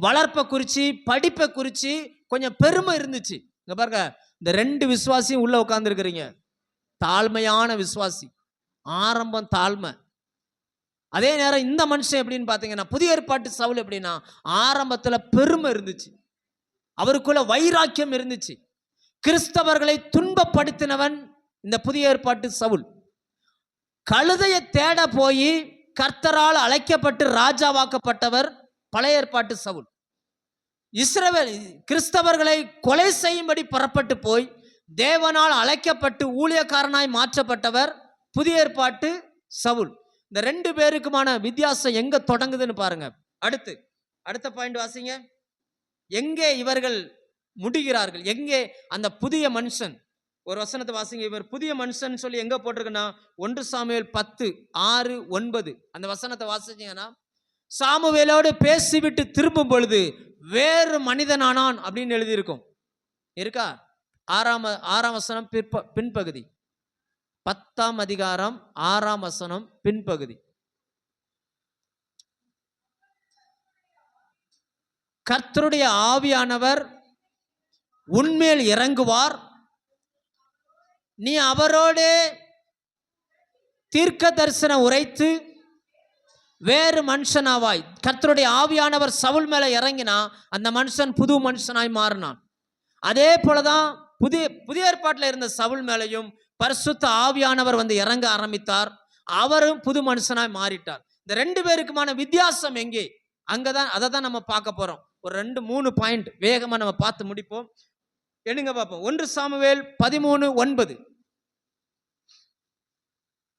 வளர்ப்பை குறித்து, படிப்பை குறித்து கொஞ்சம் பெருமை இருந்துச்சு. இங்க பாருங்க, இந்த 2 விசுவாசியும் உள்ள உட்கார்ந்து இருக்கிறீங்க. தாழ்மையான விசுவாசி, ஆரம்பம் தாழ்மை. அதே நேரம் இந்த மனுஷன் எப்படின்னு பார்த்தீங்கன்னா, புதிய ஏற்பாட்டு சவுல் எப்படின்னா, ஆரம்பத்தில் பெருமை இருந்துச்சு, அவருக்குள்ள வைராக்கியம் இருந்துச்சு. கிறிஸ்தவர்களை துன்பப்படுத்தினவன் இந்த புதிய ஏற்பாட்டு சவுல். கழுதையை தேட போய் கர்த்தரால் அழைக்கப்பட்டு ராஜாவாக்கப்பட்டவர் பழைய ஏற்பாட்டு சவுல். இஸ்ரவேல் கிறிஸ்தவர்களை கொலை செய்யும்படி புறப்பட்டு போய் தேவனால் அழைக்கப்பட்டு ஊழியக்காரனாய் மாற்றப்பட்டவர் புதிய ஏற்பாட்டு சவுல். இந்த 2 பேருக்குமான வித்தியாசம் எங்க தொடங்குதுன்னு பாருங்க. அடுத்த பாயிண்ட் வாசிங்க. எங்கே இவர்கள் முடிகிறார்கள்? எங்கே அந்த புதிய மனுஷன்? ஒரு வசனத்தை வாசிங்க. இவர் புதிய மனுஷன் சொல்லி எங்க போட்டிருக்குன்னா 1 சாமுவேல் 10:6-9 அந்த வசனத்தை வாசிச்சீங்கன்னா, சாமுவேலோடு பேசிவிட்டு திரும்பும் பொழுது வேறு மனிதனானான் அப்படின்னு எழுதியிருக்கும். இருக்கா? 6ஆம் வசனம் பின்பகுதி, 10ஆம் அதிகாரம் 6ஆம் வசனம் பின்பகுதி. கர்த்தருடைய ஆவியானவர் உன்மேல் இறங்குவார், நீ அவரோடு தீர்க்க தரிசனம் உரைத்து வேறு மனுஷனாவாய். கர்த்தருடைய ஆவியானவர் சவுல் மேல இறங்கினா அந்த மனுஷன் புது மனுஷனாய் மாறினான். அதே போலதான் புதிய ஏற்பாட்டில் இருந்த சவுல் மேலையும் பரிசுத்த ஆவியானவர் வந்து இறங்க ஆரம்பித்தார். அவரும் புது மனுஷனாய் மாறிட்டார். இந்த 2 பேருக்குமான வித்தியாசம் எங்கே? அங்கதான், அதை தான் நம்ம பார்க்க போறோம். ஒரு 2-3 பாயிண்ட் வேகமா நம்ம பார்த்து முடிப்போம். எடுங்க பார்ப்போம். 1 சாமுவேல் 13:9.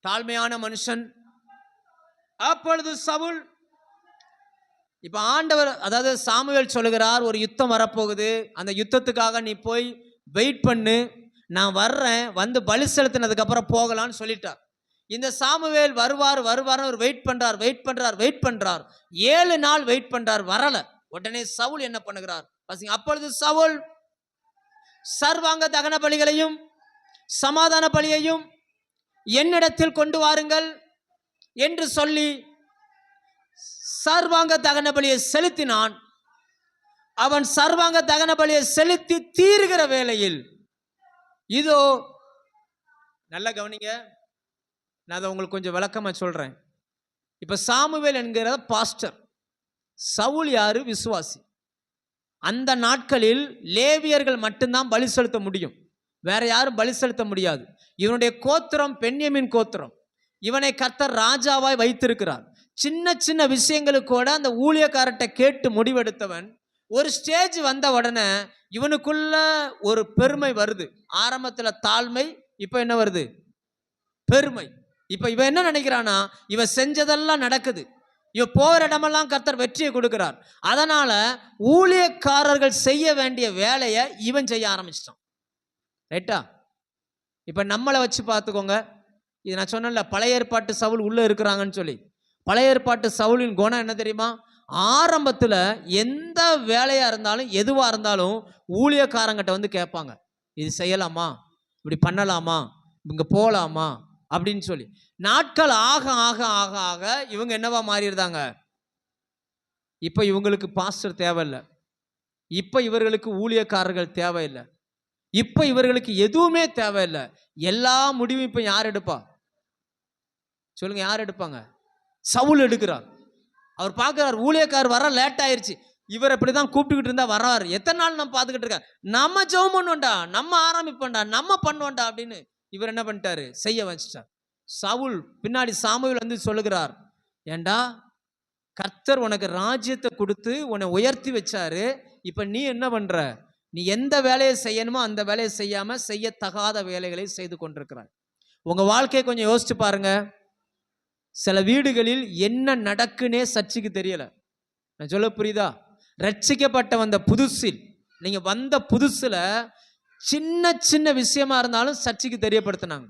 தாழ்மையான மனுஷன். அப்பொழுது சவுல், இப்ப ஆண்டவர், அதாவது சாமுவேல் சொல்லுகிறார், ஒரு யுத்தம் வரப்போகுது, அந்த யுத்தத்துக்காக நீ போய் வெயிட் பண்ணு, நான் வர்றேன், வந்து பலி செலுத்தினதுக்கு அப்புறம் போகலான்னு சொல்லிட்டார். இந்த சாமுவேல் வருவார் வெயிட் பண்றார். 7 நாள் வெயிட் பண்றார், வரல. உடனே சவுல் என்ன பண்ணுகிறார்? அப்பொழுது சவுல், சர்வாங்க தகன பலிகளையும் சமாதான பலியையும் என்னிடத்தில் கொண்டு வாருங்கள் என்று சொல்லி சர்வாங்க தகன பலியை செலுத்தினான். அவன் சர்வாங்க தகன பலியை செலுத்தி தீருகிற வேளையில், இதோ நல்ல கவனிங்க, நான் அதை உங்களுக்கு கொஞ்சம் விளக்கமா சொல்றேன். இப்ப சாமுவேல் என்கிற பாஸ்டர், சவுல் யாரு? விசுவாசி. அந்த நாட்களில் லேவியர்கள் மட்டும்தான் பலி செலுத்த முடியும், வேற யாரும் பலி செலுத்த முடியாது. இவனுடைய கோத்திரம் பென்யமின் கோத்திரம். இவனை கர்த்தர் ராஜாவாய் வைத்திருக்கிறார். சின்ன சின்ன விஷயங்களுக்கு கூட அந்த ஊழியக்காரர்கிட்ட கேட்டு முடிவெடுத்தவன். ஒரு ஸ்டேஜ் வந்த உடனே இவனுக்குள்ள ஒரு பெருமை வருது. ஆரம்பத்துல தாழ்மை, இப்ப என்ன வருது? பெருமை. இப்ப இவன் என்ன நினைக்கிறானா, இவன் செஞ்சதெல்லாம் நடக்குது, இவன் போகிற இடமெல்லாம் கர்த்தர் வெற்றியை கொடுக்கிறார். அதனால ஊழியக்காரர்கள் செய்ய வேண்டிய வேலையை இவன் செய்ய ஆரம்பிச்சிட்டான். ரைட்டா? இப்ப நம்மளை வச்சு பார்த்துக்கோங்க. இது நான் சொன்னேன்ல, பழைய ஏற்பாட்டு சவுல் உள்ள இருக்கிறாங்கன்னு சொல்லி. பழைய ஏற்பாட்டு சவுலின் குணம் என்ன தெரியுமா? ஆரம்பத்துல எந்த வேலையா இருந்தாலும் எதுவா இருந்தாலும் ஊழியக்காரங்கிட்ட வந்து கேட்பாங்க, இது செய்யலாமா, இப்படி பண்ணலாமா, இங்க போலாமா அப்படின்னு சொல்லி. நாட்கள் ஆக ஆக ஆக ஆக இவங்க என்னவா மாறிடுறாங்க? இப்ப இவங்களுக்கு பாஸ்டர் தேவையில்லை, இப்ப இவர்களுக்கு ஊழியக்காரர்கள் தேவையில்லை, இப்ப இவர்களுக்கு எதுவுமே தேவையில்லை. எல்லா முடிவும் இப்ப யார் எடுப்பா சொல்லுங்க? யார் எடுப்பாங்க? சவுல் எடுக்கிறார். அவர் பார்க்கிறார், ஊழியக்காரர் வர லேட் ஆயிருச்சு, இவர் இப்படிதான் கூப்பிட்டுக்கிட்டு இருந்தா வர்றாரு, எத்தனை நாள் நம்ம பார்த்துக்கிட்டு இருக்க, நம்ம ஜெபம் பண்ணுவோம்டா, நம்ம ஆரம்பிப்போம்டா, நம்ம பண்ணுவோம்டா அப்படின்னு இவர் என்ன பண்ணிட்டாரு? செய்ய வச்சிட்டார். சவுல் பின்னாடி சாமுவேல் வந்து சொல்லுகிறார், ஏண்டா கர்த்தர் உனக்கு ராஜ்யத்தை கொடுத்து உன்னை உயர்த்தி வச்சாரு, இப்ப நீ என்ன பண்ற? நீ எந்த வேலையை செய்யணுமோ அந்த வேலையை செய்யாம செய்யத்தகாத வேலைகளை செய்து கொண்டிருக்கிறார். உங்க வாழ்க்கையை கொஞ்சம் யோசிச்சு பாருங்க. சில வீடுகளில் என்ன நடக்குன்னே சர்ச்சுக்கு தெரியல. நான் சொல்ல புரியுதா? ரட்சிக்கப்பட்ட வந்த புதுசில், நீங்க வந்த புதுசுல சின்ன சின்ன விஷயமா இருந்தாலும் சர்ச்சுக்கு தெரியப்படுத்தினாங்க.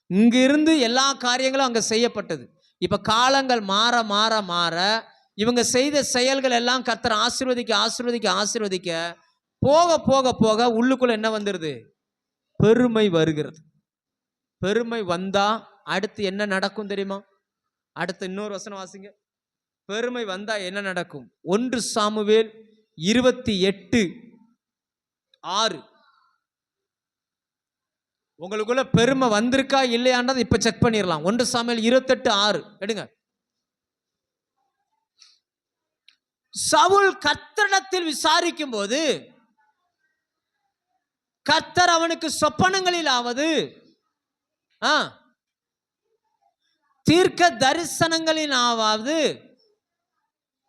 இங்க இருந்து எல்லா காரியங்களும் அங்க செய்யப்பட்டது. இப்ப காலங்கள் மாற மாற மாற இவங்க செய்த செயல்கள் எல்லாம் கர்த்தர் ஆசீர்வதிக்க ஆசீர்வதிக்க ஆசீர்வதிக்க போக போக போக உள்ளுக்குள்ள என்ன வந்துருது? பெருமை வருகிறது. பெருமை வந்தா அடுத்து என்ன நடக்கும் தெரியுமா? அடுத்து இன்னொரு வசனம் வாசிங்க. பெருமை வந்தா என்ன நடக்கும்? 1 சாமுவேல் 28:6. உங்களுக்குள்ள பெருமை வந்திருக்கா இல்லையான்றதை இப்ப செக் பண்ணிடலாம். 1 சாமுவேல் 28:6 எடுங்க. சவுல் கர்த்தரிடத்தில் விசாரிக்கும் போது கர்த்தர் அவனுக்கு சொப்பனங்களிலாவது தீர்க்க தரிசனங்களிலாவது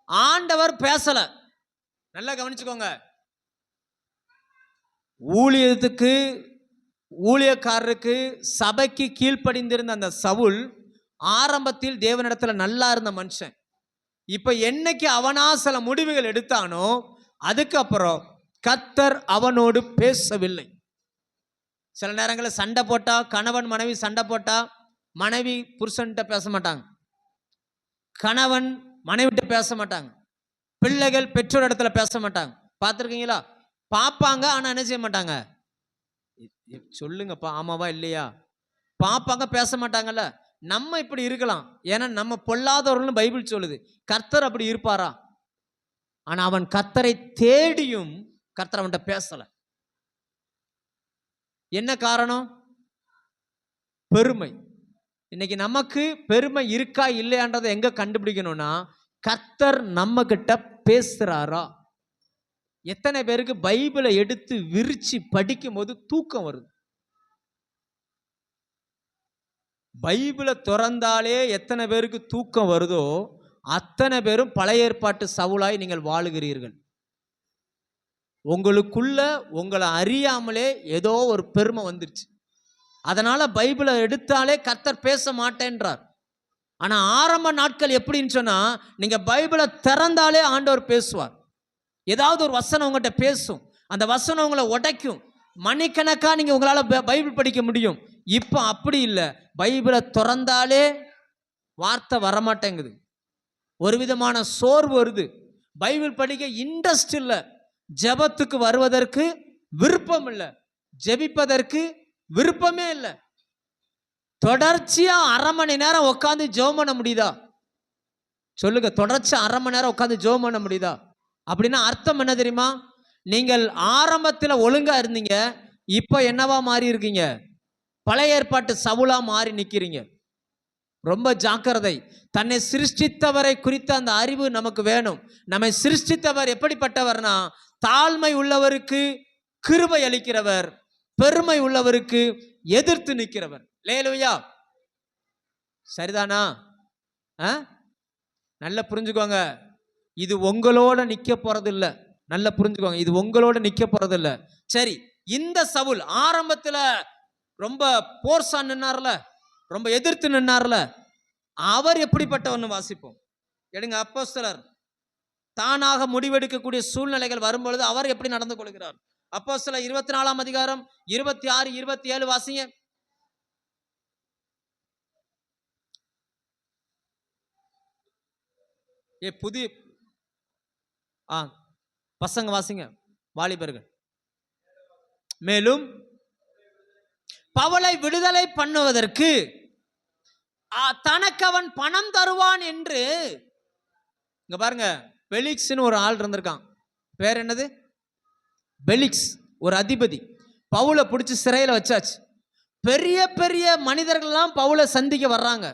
ஆண்டவர் பேசல. நல்லா கவனிச்சுக்கோங்க. ஊழியத்துக்கு ஊழியக்காரருக்கு சபைக்கு கீழ்ப்படிந்திருந்த அந்த சவுல் ஆரம்பத்தில் தேவனிடத்துல நல்லா இருந்த மனுஷன். இப்ப என்னைக்கு அவனா சில முடிவுகள் எடுத்தானோ அதுக்கப்புறம் கர்த்தர் அவனோடு பேசவில்லை. சில நேரங்களில் சண்டை போட்டா, கணவன் மனைவி சண்டை போட்டா மனைவி புருஷன்கிட்ட பேச மாட்டாங்க, கணவன் மனைவிட்ட பேச மாட்டாங்க, பிள்ளைகள் பெற்றோர் இடத்துல பேச மாட்டாங்க. பார்த்துருக்கீங்களா? பார்ப்பாங்க, ஆனா என்ன செய்ய மாட்டாங்க? சொல்லுங்கப்பா, ஆமாவா இல்லையா? பார்ப்பாங்க, பேச மாட்டாங்கல்ல. நம்ம இப்படி இருக்கலாம், ஏன்னா நம்ம பொல்லாதவர்கள்னு பைபிள் சொல்லுது. கர்த்தர் அப்படி இருப்பாரா? ஆனா அவன் கர்த்தரை தேடியும் கர்த்தர் அவன்கிட்ட பேசல. என்ன காரணம்? பெருமை. இன்னைக்கு நமக்கு பெருமை இருக்கா இல்லையான்றதை எங்க கண்டுபிடிக்கணும்னா, கர்த்தர் நம்ம கிட்ட பேசுறாரா? எத்தனை பேருக்கு பைபிளை எடுத்து விரிச்சு படிக்கும் போது தூக்கம் வருது? பைபிளை திறந்தாலே எத்தனை பேருக்கு தூக்கம் வருதோ அத்தனை பேரும் பழைய ஏற்பாட்டு சவுலாய் நீங்கள் வாழுகிறீர்கள். உங்களுக்குள்ள உங்களை அறியாமலே ஏதோ ஒரு பெருமை வந்துருச்சு. அதனால பைபிளை எடுத்தாலே கர்த்தர் பேச மாட்டேன்றார். ஆனா ஆரம்ப நாட்கள் எப்படின்னு சொன்னா, நீங்க பைபிளை திறந்தாலே ஆண்டவர் பேசுவார். ஏதாவது ஒரு வசனம் உங்கள்கிட்ட பேசும், அந்த வசனம் உங்களை உடைக்கும். மணிக்கணக்கா நீங்க உங்களால பைபிள் படிக்க முடியும். இப்போ அப்படி இல்லை. பைபிளை திறந்தாலே வார்த்தை வரமாட்டேங்குது, ஒரு விதமான சோர்வு வருது. பைபிள் படிக்க இன்ட்ரெஸ்ட் இல்லை, ஜெபத்துக்கு வருவதற்கு விருப்பம் இல்லை, ஜெபிப்பதற்கு விருப்பமே இல்லை. தொடர்ச்சியா 1/2 மணி நேரம் உட்காந்து ஜெபம் பண்ண முடியுதா? சொல்லுங்க. தொடர்ச்சியா 1/2 மணி நேரம் உட்காந்து ஜெபம் பண்ண முடியுதா? அப்படின்னா அர்த்தம் என்ன தெரியுமா? நீங்கள் ஆரம்பத்தில் ஒழுங்கா இருந்தீங்க, இப்போ என்னவா மாறி இருக்கீங்க? பழைய ஏற்பாட்டு சவுலா மாறி நிற்கிறீங்க. ரொம்ப ஜாக்கிரதை. தன்னை சிருஷ்டித்தவரை குறித்த அந்த அறிவு நமக்கு வேணும். நம்மை சிருஷ்டித்தவர் எப்படிப்பட்டவர்னா, தாழ்மை உள்ளவருக்கு கிருபை அளிக்கிறவர், பெருமை உள்ளவருக்கு எதிர்த்து நிற்கிறவர். லேலுயா, சரிதானா? நல்லா புரிஞ்சுக்கோங்க. இது உங்களோட நிக்க போறது இல்ல. நல்லா புரிஞ்சுக்கோங்க, இது உங்களோட நிக்க போறது இல்ல. சரி, இந்த சவுல் ஆரம்பத்துல ரொம்ப போர்ஸா நின்னார்ல, ரொம்ப எதிர்த்து நின்னார்ல, அவர் எப்படிப்பட்டவன்னு வாசிப்போம். எடுங்க. அப்போஸ்தலர் தானாக முடிவெடுக்கக்கூடிய சூழ்நிலைகள் வரும்பொழுது அவர் எப்படி நடந்து கொள்கிறார்? அப்போஸ்தலர் 24ஆம் அதிகாரம் 26, 27 வாசிங்க. புதிய பசங்க வாசிங்க, வாலிபர்கள். மேலும் பவுலை விடுதலை பண்ணுவதற்கு தனக்கு அவன் பணம் தருவான் என்று, இங்க பாருங்க, பெலிக்ஸ்னு ஒரு ஆள் இருந்திருக்கான். பேர் என்னது? பெலிக்ஸ், ஒரு அதிபதி. பவுலை பிடிச்சி சிறையில் வச்சாச்சு. பெரிய பெரிய மனிதர்கள்லாம் பவுலை சந்திக்க வர்றாங்க.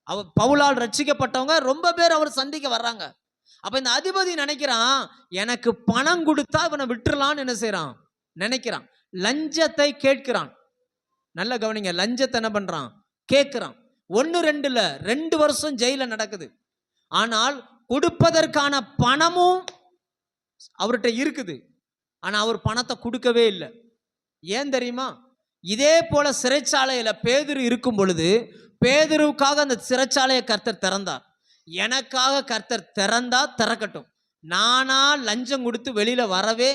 அவர் பவுலால் ரட்சிக்கப்பட்டவங்க ரொம்ப பேர் அவர் சந்திக்க வர்றாங்க. அப்ப இந்த அதிபதி நினைக்கிறான், எனக்கு பணம் கொடுத்தா இவனை விட்டுறலான்னு என்ன செய்யறான்? நினைக்கிறான். லஞ்சத்தை கேட்கிறான். நல்ல கவனிங்க, லஞ்சத்தை என்ன பண்றான்? கேட்கிறான். 1-2 இல்ல, 2 வருஷம் ஜெயில நடக்குது. ஆனால் கொடுப்பதற்கான பணமும் அவர்கிட்ட இருக்குது. ஆனா அவர் பணத்தை கொடுக்கவே இல்லை. ஏன் தெரியுமா? இதே போல சிறைச்சாலையில பேதுரு இருக்கும் பொழுது பேதுருவுக்காக அந்த சிறைச்சாலையை கர்த்தர் திறந்தார். எனக்காக கர்த்தர் திறந்தா திறக்கட்டும், நானா லஞ்சம் கொடுத்து வெளியில வரவே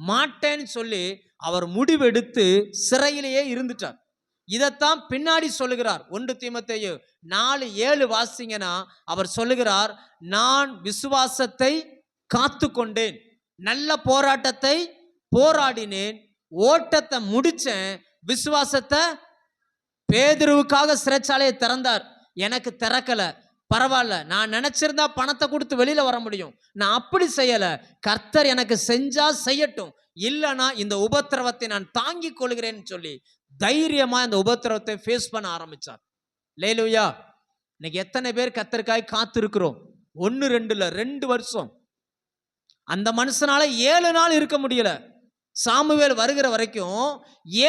மாட்டேன்னு சொல்லி அவர் முடிவெடுத்து சிறையிலேயே இருந்துட்டார். இதைத்தான் பின்னாடி சொல்லுகிறார். 1 தீமோத்தேயு 4:7 வாசிங்கன்னா அவர் சொல்லுகிறார், நான் விசுவாசத்தை காத்து கொண்டேன், நல்ல போராட்டத்தை போராடினேன், ஓட்டத்தை முடிச்சேன், விசுவாசத்தை. பேதுருவுக்காக சிறைச்சாலையை திறந்தார், எனக்கு திறக்கல. பரவாயில்ல, நான் நினைச்சிருந்தா பணத்தை கொடுத்து வெளியில வர முடியும், நான் அப்படி செய்யல, கர்த்தர் எனக்கு செஞ்சா செய்யட்டும், இல்லைன்னா இந்த உபத்திரவத்தை நான் தாங்கிக் கொள்கிறேன்னு சொல்லி தைரியமா இந்த உபத்திரவத்தை ஃபேஸ் பண்ண ஆரம்பிச்சார். லேலூயா. இன்னைக்கு எத்தனை பேர் கர்த்தருக்காய் காத்திருக்கிறோம்? 1-2 இல்ல, 2 வருஷம். அந்த மனுஷனால 7 நாள் இருக்க முடியல. சாமுவேல் வருகிற வரைக்கும்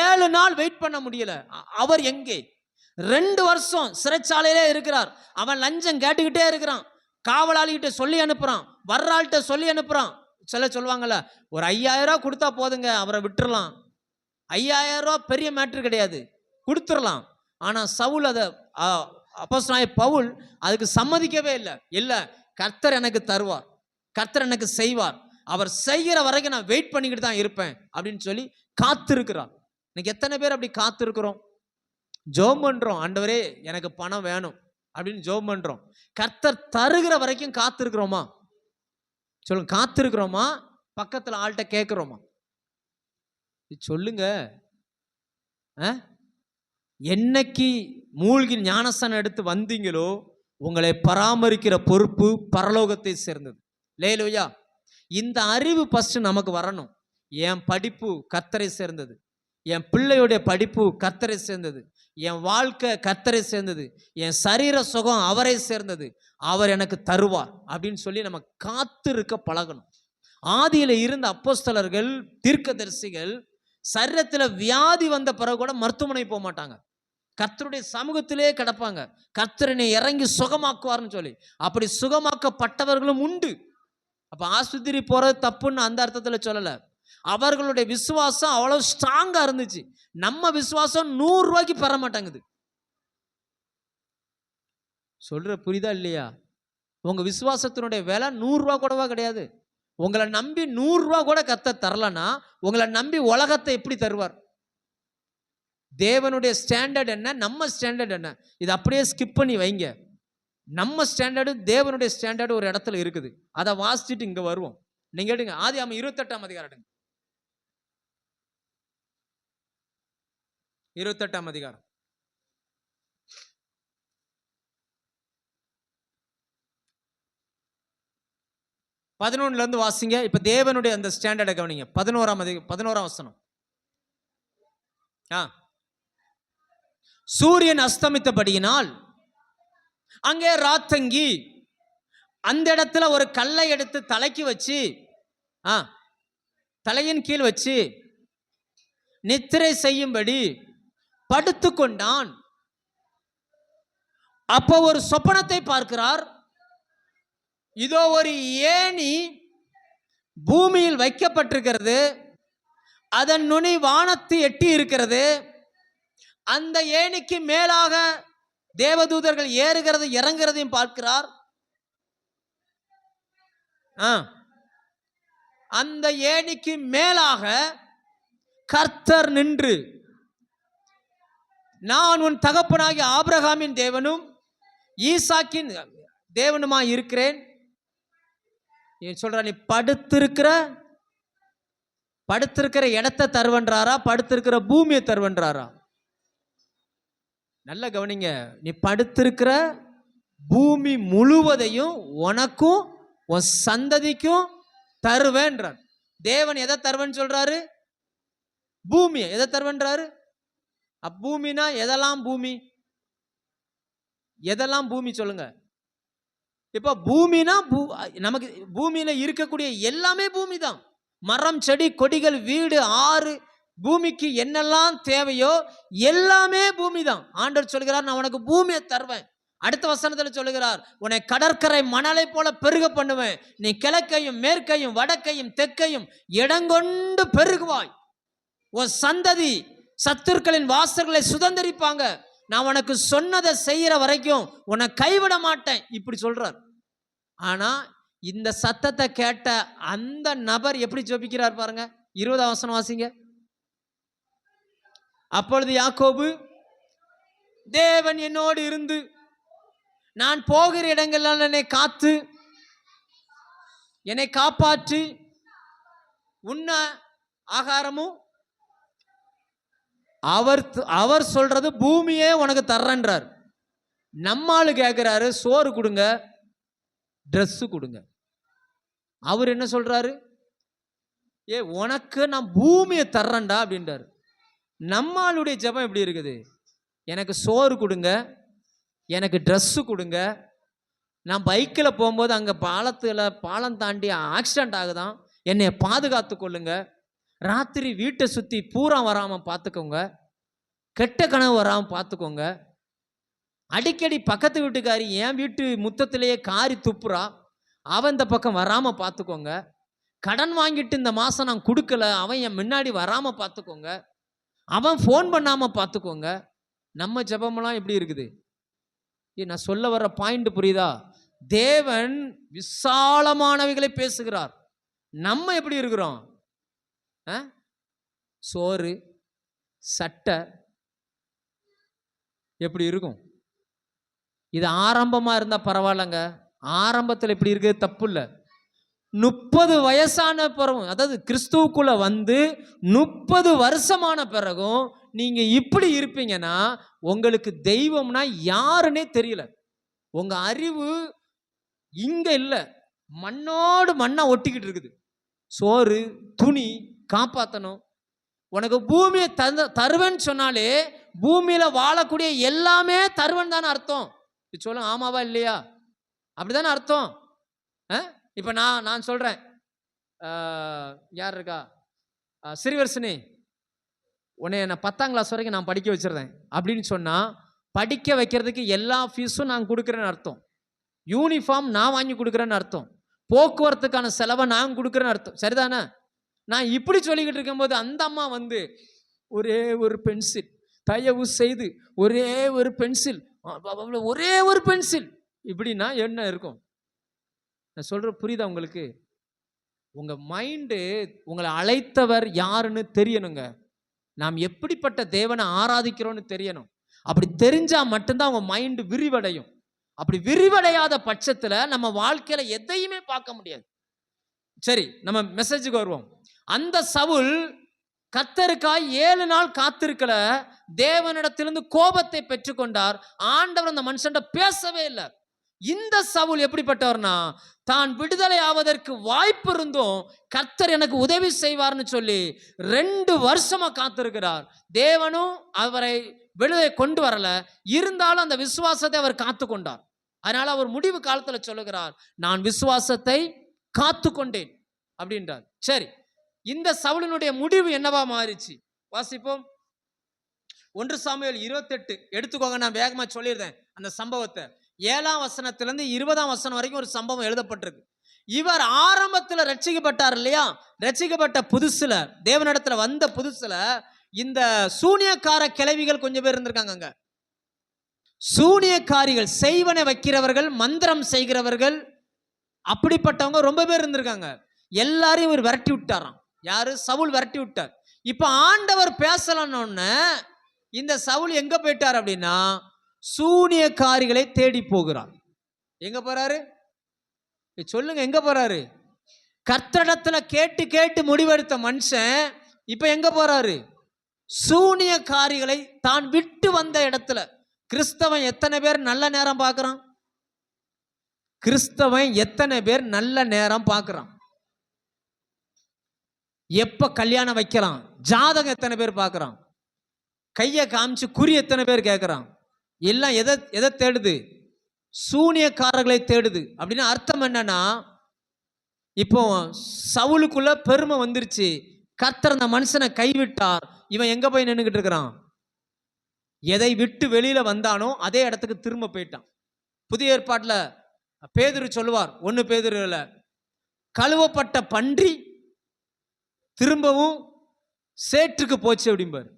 7 நாள் வெயிட் பண்ண முடியல. அவர் எங்கே? 2 வருஷம் சிறைச்சாலையிலே இருக்கிறார். அவன் லஞ்சம் கேட்டுக்கிட்டே இருக்கிறான், காவலாளிகிட்ட சொல்லி அனுப்புறான், வர்றாள்கிட்ட சொல்லி அனுப்புறான். சில சொல்லுவாங்கல்ல, ஒரு 5000 ரூபா கொடுத்தா போதுங்க, அவரை விட்டுறலாம். 5000 ரூபா பெரிய மேட்ரு கிடையாது, கொடுத்துடலாம். ஆனா சவுல் அதை அப்போஸ்தலனாகிய பவுல் அதுக்கு சம்மதிக்கவே இல்லை. இல்லை, கர்த்தர் எனக்கு தருவார், கர்த்தர் எனக்கு செய்வார், அவர் செய்கிற வரைக்கும் நான் வெயிட் பண்ணிக்கிட்டு தான் இருப்பேன் அப்படின்னு சொல்லி காத்திருக்கிறார். இன்னைக்கு எத்தனை பேர் அப்படி காத்திருக்கிறோம்? ஜெபம் பண்றோம், ஆண்டவரே எனக்கு பணம் வேணும் அப்படின்னு ஜெபம் பண்றோம். கர்த்தர் தருகிற வரைக்கும் காத்திருக்கிறோமா? சொல்லுங்க, காத்திருக்கிறோமா? பக்கத்துல ஆள்கிட்ட கேட்கிறோமா? சொல்லுங்க. என்னைக்கு மூழ்கி ஞானஸ்தானம் எடுத்து வந்தீங்களோ உங்களை பராமரிக்கிற பொறுப்பு பரலோகத்தை சேர்ந்தது. லேலூயா. இந்த அறிவு ஃபர்ஸ்ட் நமக்கு வரணும். என் படிப்பு கர்த்தரை சேர்ந்தது, என் பிள்ளையுடைய படிப்பு கர்த்தரை சேர்ந்தது, என் வாழ்க்கை கர்த்தரை சேர்ந்தது, என் சரீர சுகம் அவரை சேர்ந்தது, அவர் எனக்கு தருவார் அப்படின்னு சொல்லி நம்ம காத்திருக்க பழகணும். ஆதியில இருந்த அப்போஸ்தலர்கள், தீர்க்கதரிசிகள் சரீரத்தில் வியாதி வந்த பிறகு கூட மருத்துவமனை போக மாட்டாங்க, கர்த்தருடைய சமூகத்திலே கிடப்பாங்க. கர்த்தரனை இறங்கி சுகமாக்குவார்னு சொல்லி அப்படி சுகமாக்கப்பட்டவர்களும் உண்டு. அப்ப ஆஸ்பத்திரி போறது தப்புன்னு அந்த அர்த்தத்தில் சொல்லல. அவர்களுடைய விசுவாசம் அவ்வளவு ஸ்ட்ராங்கா இருந்துச்சு. நம்ம விசுவாசம் 100 ரூபாய்க்கு பெற மாட்டாங்குது. சொல்ற புரியுதா இல்லையா? உங்க விசுவாசத்தினுடைய விலை 100 ரூபா கூடவா கிடையாது. உங்களை நம்பி 100 ரூபா கூட கர்த்தர் தரலன்னா உங்களை நம்பி உலகத்தை எப்படி தருவார்? தேவனுடைய ஸ்டாண்டர்ட் என்ன, நம்ம ஸ்டாண்டர்ட் என்ன, இது அப்படியே ஸ்கிப் பண்ணி வைங்க. நம்ம ஸ்டாண்டர்டு தேவனுடைய ஸ்டாண்டர்டு ஒரு இடத்துல இருக்குது. அதை வாசிச்சுட்டு இங்க வருவோம். நீங்க எடுங்க ஆதியாகமம் 28ஆம் அதிகாரம் எடுங்க. 28ஆம் அதிகாரம் 11ல இருந்து வாசிங்க. இப்ப தேவனுடைய அந்த ஸ்டாண்டர்டை கவனிங்க. 11ஆம் வசனம். சூரியன் அஸ்தமித்தபடியினால் அங்கே ராத்தங்கி அந்த இடத்துல ஒரு கல்லை எடுத்து தலைக்கு வச்சு தலையின் கீழ் வச்சு நித்திரை செய்யும்படி படுத்து கொண்டான். அப்போ ஒரு சொப்பனத்தை பார்க்கிறார். இதோ ஒரு ஏணி பூமியில் வைக்கப்பட்டிருக்கிறது, அதன் நுனி வானத்தை எட்டி இருக்கிறது. அந்த ஏணிக்கு மேலாக தேவதூதர்கள் ஏறுகிறது இறங்குறதையும் பார்க்கிறார். அந்த ஏணிக்கு மேலாக கர்த்தர் நின்று, நான் உன் தகப்பனாகிய ஆபிரகாமின் தேவனும் ஈசாக்கின் தேவனுமாய் இருக்கிறேன். சொல்ற, நீ படுத்திருக்கிற இடத்தை தருவன்றாரா, படுத்திருக்கிற பூமியை தருவன்றாரா? நல்ல கவனிங்க. நீ படுத்திருக்கிற பூமி முழுவதையும் உனக்கும் உன் சந்ததிக்கும் தருவேன்றார். தேவன் எதை தருவேன்னு சொல்றாரு? பூமியை. எதை தருவேன்றாரு? பூமினா எதெல்லாம் பூமி? எதெல்லாம் பூமி சொல்லுங்க. இப்ப பூமினா நமக்கு பூமியில இருக்கக்கூடிய எல்லாமே பூமி தான். மரம், செடி, கொடிகள், வீடு, ஆறு, பூமிக்கு என்னெல்லாம் தேவையோ எல்லாமே பூமி தான். ஆண்டவர் சொல்கிறார், நான் உனக்கு பூமியை தருவேன். அடுத்த வசனத்தில் சொல்லுகிறார், உன்னை கடற்கரை மணலை போல பெருக பண்ணுவேன், நீ கிழக்கையும் மேற்கையும் வடக்கையும் தெற்கையும் இடங்கொண்டு பெருகுவாய், உன் சந்ததி சத்துருக்களின் வாசல்களை சுதந்திரிப்பாங்க, நான் உனக்கு சொன்னதை செய்யற வரைக்கும் உன்னை கைவிட மாட்டேன், இப்படி சொல்றார். ஆனா இந்த சத்தத்தை கேட்ட அந்த நபர் எப்படி ஜெபிக்கிறார் பாருங்க. 20ஆம் வசனம் வாசிங்க. அப்பொழுது யாக்கோபு, தேவன் என்னோடு இருந்து நான் போகிற இடங்கள்லாம் என்னை காத்து என்னை காப்பாற்றி உண்ண ஆகாரமும், அவர் சொல்றது பூமியே உனக்கு தர்றன்றார். நம்மாளு கேட்கிறாரு, சோறு கொடுங்க, ட்ரெஸ் கொடுங்க. அவர் என்ன சொல்றாரு? உனக்கு நான் பூமியை தர்றேன்டா அப்படின்றாரு. நம்மளுடைய ஜெபம் எப்படி இருக்குது? எனக்கு சோறு கொடுங்க, எனக்கு ட்ரெஸ்ஸு கொடுங்க, நான் பைக்கில் போகும்போது அங்கே பாலம் தாண்டி ஆக்சிடென்ட் ஆகுதான், என்னை பாதுகாத்து கொள்ளுங்க, ராத்திரி வீட்டை சுற்றி பூரா வராமல் பார்த்துக்கோங்க, கெட்ட கனவு வராமல் பார்த்துக்கோங்க, அடிக்கடி பக்கத்து வீட்டுக்காரி என் வீட்டு முத்தத்திலேயே காரி துப்புறா, அவன் இந்த பக்கம் வராமல் பார்த்துக்கோங்க, கடன் வாங்கிட்டு இந்த மாதம் நான் கொடுக்கல, அவன் என் முன்னாடி வராமல் பார்த்துக்கோங்க, அவன் ஃபோன் பண்ணாமல் பார்த்துக்கோங்க. நம்ம ஜெபமெல்லாம் எப்படி இருக்குது? நான் சொல்ல வர பாயிண்ட் புரியுதா? தேவன் விசாலமானவைகளை பேசுகிறார். நம்ம எப்படி இருக்கிறோம்? சோறு சட்டை எப்படி இருக்கும்? இது ஆரம்பமா இருந்தா பரவாயில்லங்க. ஆரம்பத்தில் இப்படி இருக்கிறது தப்பு இல்லை. 30 வயசான பிறகும், அதாவது கிறிஸ்துவுக்குள்ள வந்து 30 வருஷமான பிறகும் நீங்க இப்படி இருப்பீங்கன்னா உங்களுக்கு தெய்வம்னா யாருன்னே தெரியல. உங்க அறிவு இங்க இல்லை, மண்ணோடு மண்ணா ஒட்டிக்கிட்டு இருக்குது. சோறு துணி காப்பாற்றணும். உனக்கு பூமியை தருவேன்னு சொன்னாலே பூமியில வாழக்கூடிய எல்லாமே தருவன் தானே அர்த்தம். சொல்லுங்க, ஆமாவா இல்லையா? அப்படிதானே அர்த்தம். இப்போ நான் சொல்றேன், யார் இருக்கா? ஸ்ரீவர்ஷினி, உன்னை நான் 10ஆம் கிளாஸ் வரைக்கும் நான் படிக்க வச்சிருந்தேன் அப்படின்னு சொன்னா படிக்க வைக்கிறதுக்கு எல்லா ஃபீஸும் நான் கொடுக்குறேன்னு அர்த்தம். யூனிஃபார்ம் நான் வாங்கி கொடுக்குறேன்னு அர்த்தம். போக்குவரத்துக்கான செலவை நான் கொடுக்குறேன்னு அர்த்தம். சரிதானே? நான் இப்படி சொல்லிக்கிட்டு இருக்கும்போது அந்த அம்மா வந்து ஒரே ஒரு பென்சில், தயவு செய்து ஒரே ஒரு பென்சில், ஒரே ஒரு பென்சில், இப்படின்னா என்ன இருக்கும்? நான் சொல்ற புரியுதா உங்களுக்கு? உங்க மைண்டு உங்களை அழைத்தவர் யாருன்னு தெரியணுங்க. நாம் எப்படிப்பட்ட தேவனை ஆராதிக்கிறோன்னு தெரியணும். அப்படி தெரிஞ்சா மட்டும்தான் உங்க மைண்டு விரிவடையும். அப்படி விரிவடையாத பட்சத்துல நம்ம வாழ்க்கையில எதையுமே பார்க்க முடியாது. சரி, நம்ம மெசேஜுக்கு வருவோம். அந்த சவுல் கர்த்தருக்காய் 7 நாள் காத்திருக்கல, தேவனிடத்திலிருந்து கோபத்தை பெற்றுக்கொண்டார். ஆண்டவர் அந்த மனுஷன் பேசவே இல்லை. இந்த சவுல் எப்படிப்பட்டவர்னா, தான் விடுதலை ஆவதற்கு வாய்ப்பு இருந்தும் கர்த்தர் எனக்கு உதவி செய்வார்னு சொல்லி 2 வருஷமா காத்திருக்கிறார். தேவனும் அவரை விடுதலை கொண்டு வரல, இருந்தாலும் அந்த விசுவாசத்தை அவர் காத்து கொண்டார். அதனால அவர் முடிவு காலத்துல சொல்லுகிறார், நான் விசுவாசத்தை காத்து கொண்டேன் அப்படின்றார். சரி, இந்த சவுலினுடைய முடிவு என்னவா மாறிச்சு? வாசிப்போம். 1 சாமுவேல் 28 எடுத்துக்கோங்க. நான் வேகமா சொல்லிடுறேன் அந்த சம்பவத்தை. 7ஆம் வசனத்திலிருந்து 20ஆம் வசனம் வரைக்கும் ஒரு சம்பவம் எழுதப்பட்டிருக்கு. இவர் ஆரம்பத்தில் ரட்சிக்கப்பட்டார் இல்லையா? ரட்சிக்கப்பட்ட புதுசுல, தேவனிடத்துல வந்த புதுசுல இந்த சூனியக்கார கிழவிகள் கொஞ்சம் பேர் இருந்திருக்காங்க. சூனியக்காரிகள், செய்வனை வைக்கிறவர்கள், மந்திரம் செய்கிறவர்கள், அப்படிப்பட்டவங்க ரொம்ப பேர் இருந்திருக்காங்க. எல்லாரையும் இவர் விரட்டி விட்டாராம். யாரு? சவுல் விரட்டி விட்டார். இப்ப ஆண்டவர் பேசலன்னு இந்த சவுல் எங்க போயிட்டார் அப்படின்னா, சூனியக்காரிகளை தேடி போகிறார். எங்க போறாரு? சொல்லுங்க, எங்க போறாரு? கர்த்தரிடத்துல கேட்டு கேட்டு முடிவெடுத்த மனுஷன் இப்ப எங்க போறாரு? சூனியக்காரிகளை தான் விட்டு வந்த இடத்துல. கிறிஸ்தவன் எத்தனை பேர் நல்ல நேரம் பார்க்கிறான்? கிறிஸ்தவன் எத்தனை பேர் நல்ல நேரம் பார்க்கிறான்? எப்ப கல்யாணம் வைக்கலாம் ஜாதகம் எத்தனை பேர் பார்க்கிறான்? கையை காமிச்சு குறி எத்தனை பேர் கேட்கிறான்? எல்லாம் எதை தேடுது? சூனியக்காரர்களை தேடுது. அப்படின்னு அர்த்தம் என்னன்னா, இப்போ சவுலுக்குள்ள பெருமை வந்துருச்சு. கர்த்தர் அந்த மனுஷனை கைவிட்டார். இவன் எங்க போய் நின்றுகிட்டு இருக்கிறான்? எதை விட்டு வெளியில வந்தானோ அதே இடத்துக்கு திரும்ப போயிட்டான். புதிய ஏற்பாட்டில் பேதுரு சொல்லுவார், 1 பேதுருல, கழுவப்பட்ட பன்றி திரும்பவும் சேற்றுக்கு போச்சு அப்படிம்பார்.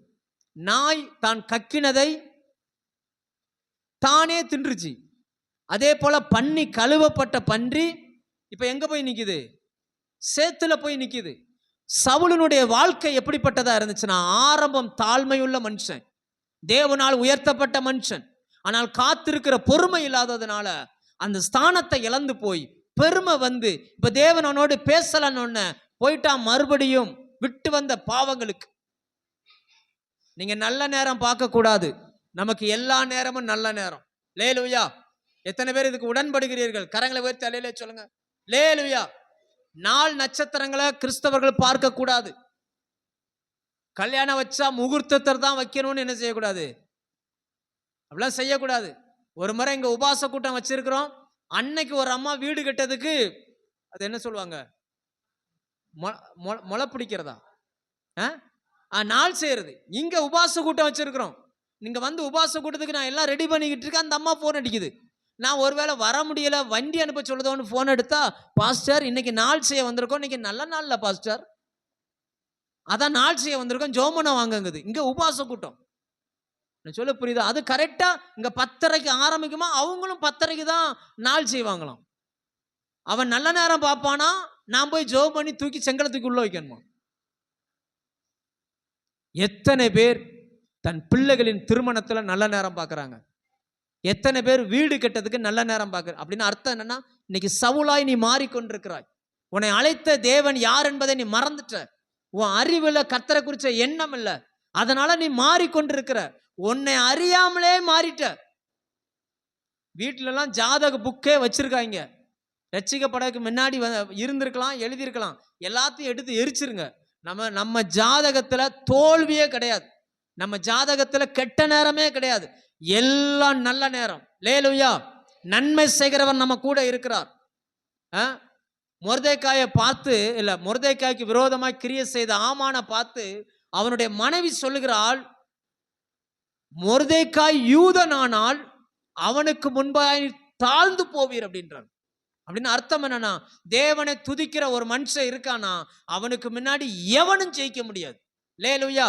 நாய் தான் கக்கினதை தானே தின்றுச்சு. அதே போல பண்ணி கழுவப்பட்ட பன்றி இப்ப எங்க போய் நிக்குது? சேத்துல போய் நிக்குது. சவுலினுடைய வாழ்க்கை எப்படிப்பட்டதா இருந்துச்சுன்னா, ஆரம்பம் தாழ்மையுள்ள மனுஷன், தேவனால் உயர்த்தப்பட்ட மனுஷன். ஆனால் காத்திருக்கிற பொறுமை இல்லாததுனால அந்த ஸ்தானத்தை இழந்து போய் பெருமை வந்து இப்ப தேவனோடு பேசலன்னு போயிட்டான். மறுபடியும் விட்டு வந்த பாவங்களுக்கு. நீங்க நல்ல நேரம் பார்க்க கூடாது. நமக்கு எல்லா நேரமும் நல்ல நேரம். லேலுயா. எத்தனை பேர் இதுக்கு உடன்படுகிறீர்கள்? கரங்களை உயர்த்தி அல்லேலூயா சொல்லுங்க. லேலுயா. நாள் நட்சத்திரங்களை கிறிஸ்தவர்கள் பார்க்க கூடாது. கல்யாணம் வச்சா முகூர்த்தத்தை தான் வைக்கணும்னு என்ன செய்யக்கூடாது? அப்படிலாம் செய்யக்கூடாது. ஒரு முறை இங்க உபாச கூட்டம் வச்சிருக்கிறோம். அன்னைக்கு ஒரு அம்மா வீடு கட்டதுக்கு அது என்ன சொல்லுவாங்க, முளை பிடிக்கிறதா, நாள் செய்யறது. இங்க உபாச கூட்டம் வச்சிருக்கிறோம். நீங்க வந்து உபாச கூட்டத்துக்கு நான் எல்லாம் ரெடி பண்ணிக்கிட்டு இருக்கேன். அந்த அம்மா போன் அடிக்குது. நான் ஒருவேளை வர முடியல, வண்டி அனுப்ப சொல்லுதோன்னு போன் எடுத்தா, பாஸ்டர் இன்னைக்கு நாள் செய்ய வந்திருக்கோம், இன்னைக்கு நல்ல நாள்ல பாஸ்டர், அதான் நாள் செய்ய வந்திருக்கோம், ஜோமனை வாங்குங்குது. இங்க உபாச கூட்டம். சொல்ல புரியுதா? அது கரெக்டா இங்க 10:30 ஆரம்பிக்குமா, அவங்களும் 10:30 தான் நாள் செய்வாங்களாம். அவன் நல்ல நேரம் பார்ப்பானா, நான் போய் ஜோம் பண்ணி தூக்கி செங்கலை தூக்கி உள்ள வைக்கணுமா? எத்தனை பேர் தன் பிள்ளைகளின் திருமணத்துல நல்ல நேரம் பார்க்கறாங்க? எத்தனை பேர் வீடு கட்டதுக்கு நல்ல நேரம் பார்க்கற? அப்படின்னு அர்த்தம் என்னன்னா, இன்னைக்கு சவுலாய் நீ மாறிக்கொண்டிருக்கிறாய். உன்னை அழைத்த தேவன் யார் என்பதை நீ மறந்துட்ட. உன் அறிவுல கர்த்தரை குறிச்ச எண்ணம் இல்லை. அதனால நீ மாறிக்கொண்டிருக்கிற. உன்னை அறியாமலே மாறிட்ட. வீட்டுல எல்லாம் ஜாதக புக்கே வச்சிருக்காங்க. ரட்சிக்கப்படக்கு முன்னாடி இருந்திருக்கலாம், எழுதியிருக்கலாம். எல்லாத்தையும் எடுத்து எரிச்சிருங்க. நம்ம ஜாதகத்துல தோல்வியே கிடையாது. நம்ம ஜாதகத்துல கெட்ட நேரமே கிடையாது. எல்லாம் நல்ல நேரம். லேலுயா. நன்மை செய்கிறவன் நம்ம கூட இருக்கிறார். மொர்தெக்காயை பார்த்து, இல்ல மொர்தெக்காய்க்கு விரோதமாய் கிரியை செய்த ஆமான பார்த்து அவனுடைய மனைவி சொல்லுகிறாள், மொர்தெக்காய் யூதனானால் அவனுக்கு முன்பாய் தாழ்ந்து போவீர் அப்படின்றான். அப்படின்னு அர்த்தம் என்னன்னா, தேவனை துதிக்கிற ஒரு மனுஷன் இருக்கானா, அவனுக்கு முன்னாடி எவனும் ஜெயிக்க முடியாது. லேலுயா.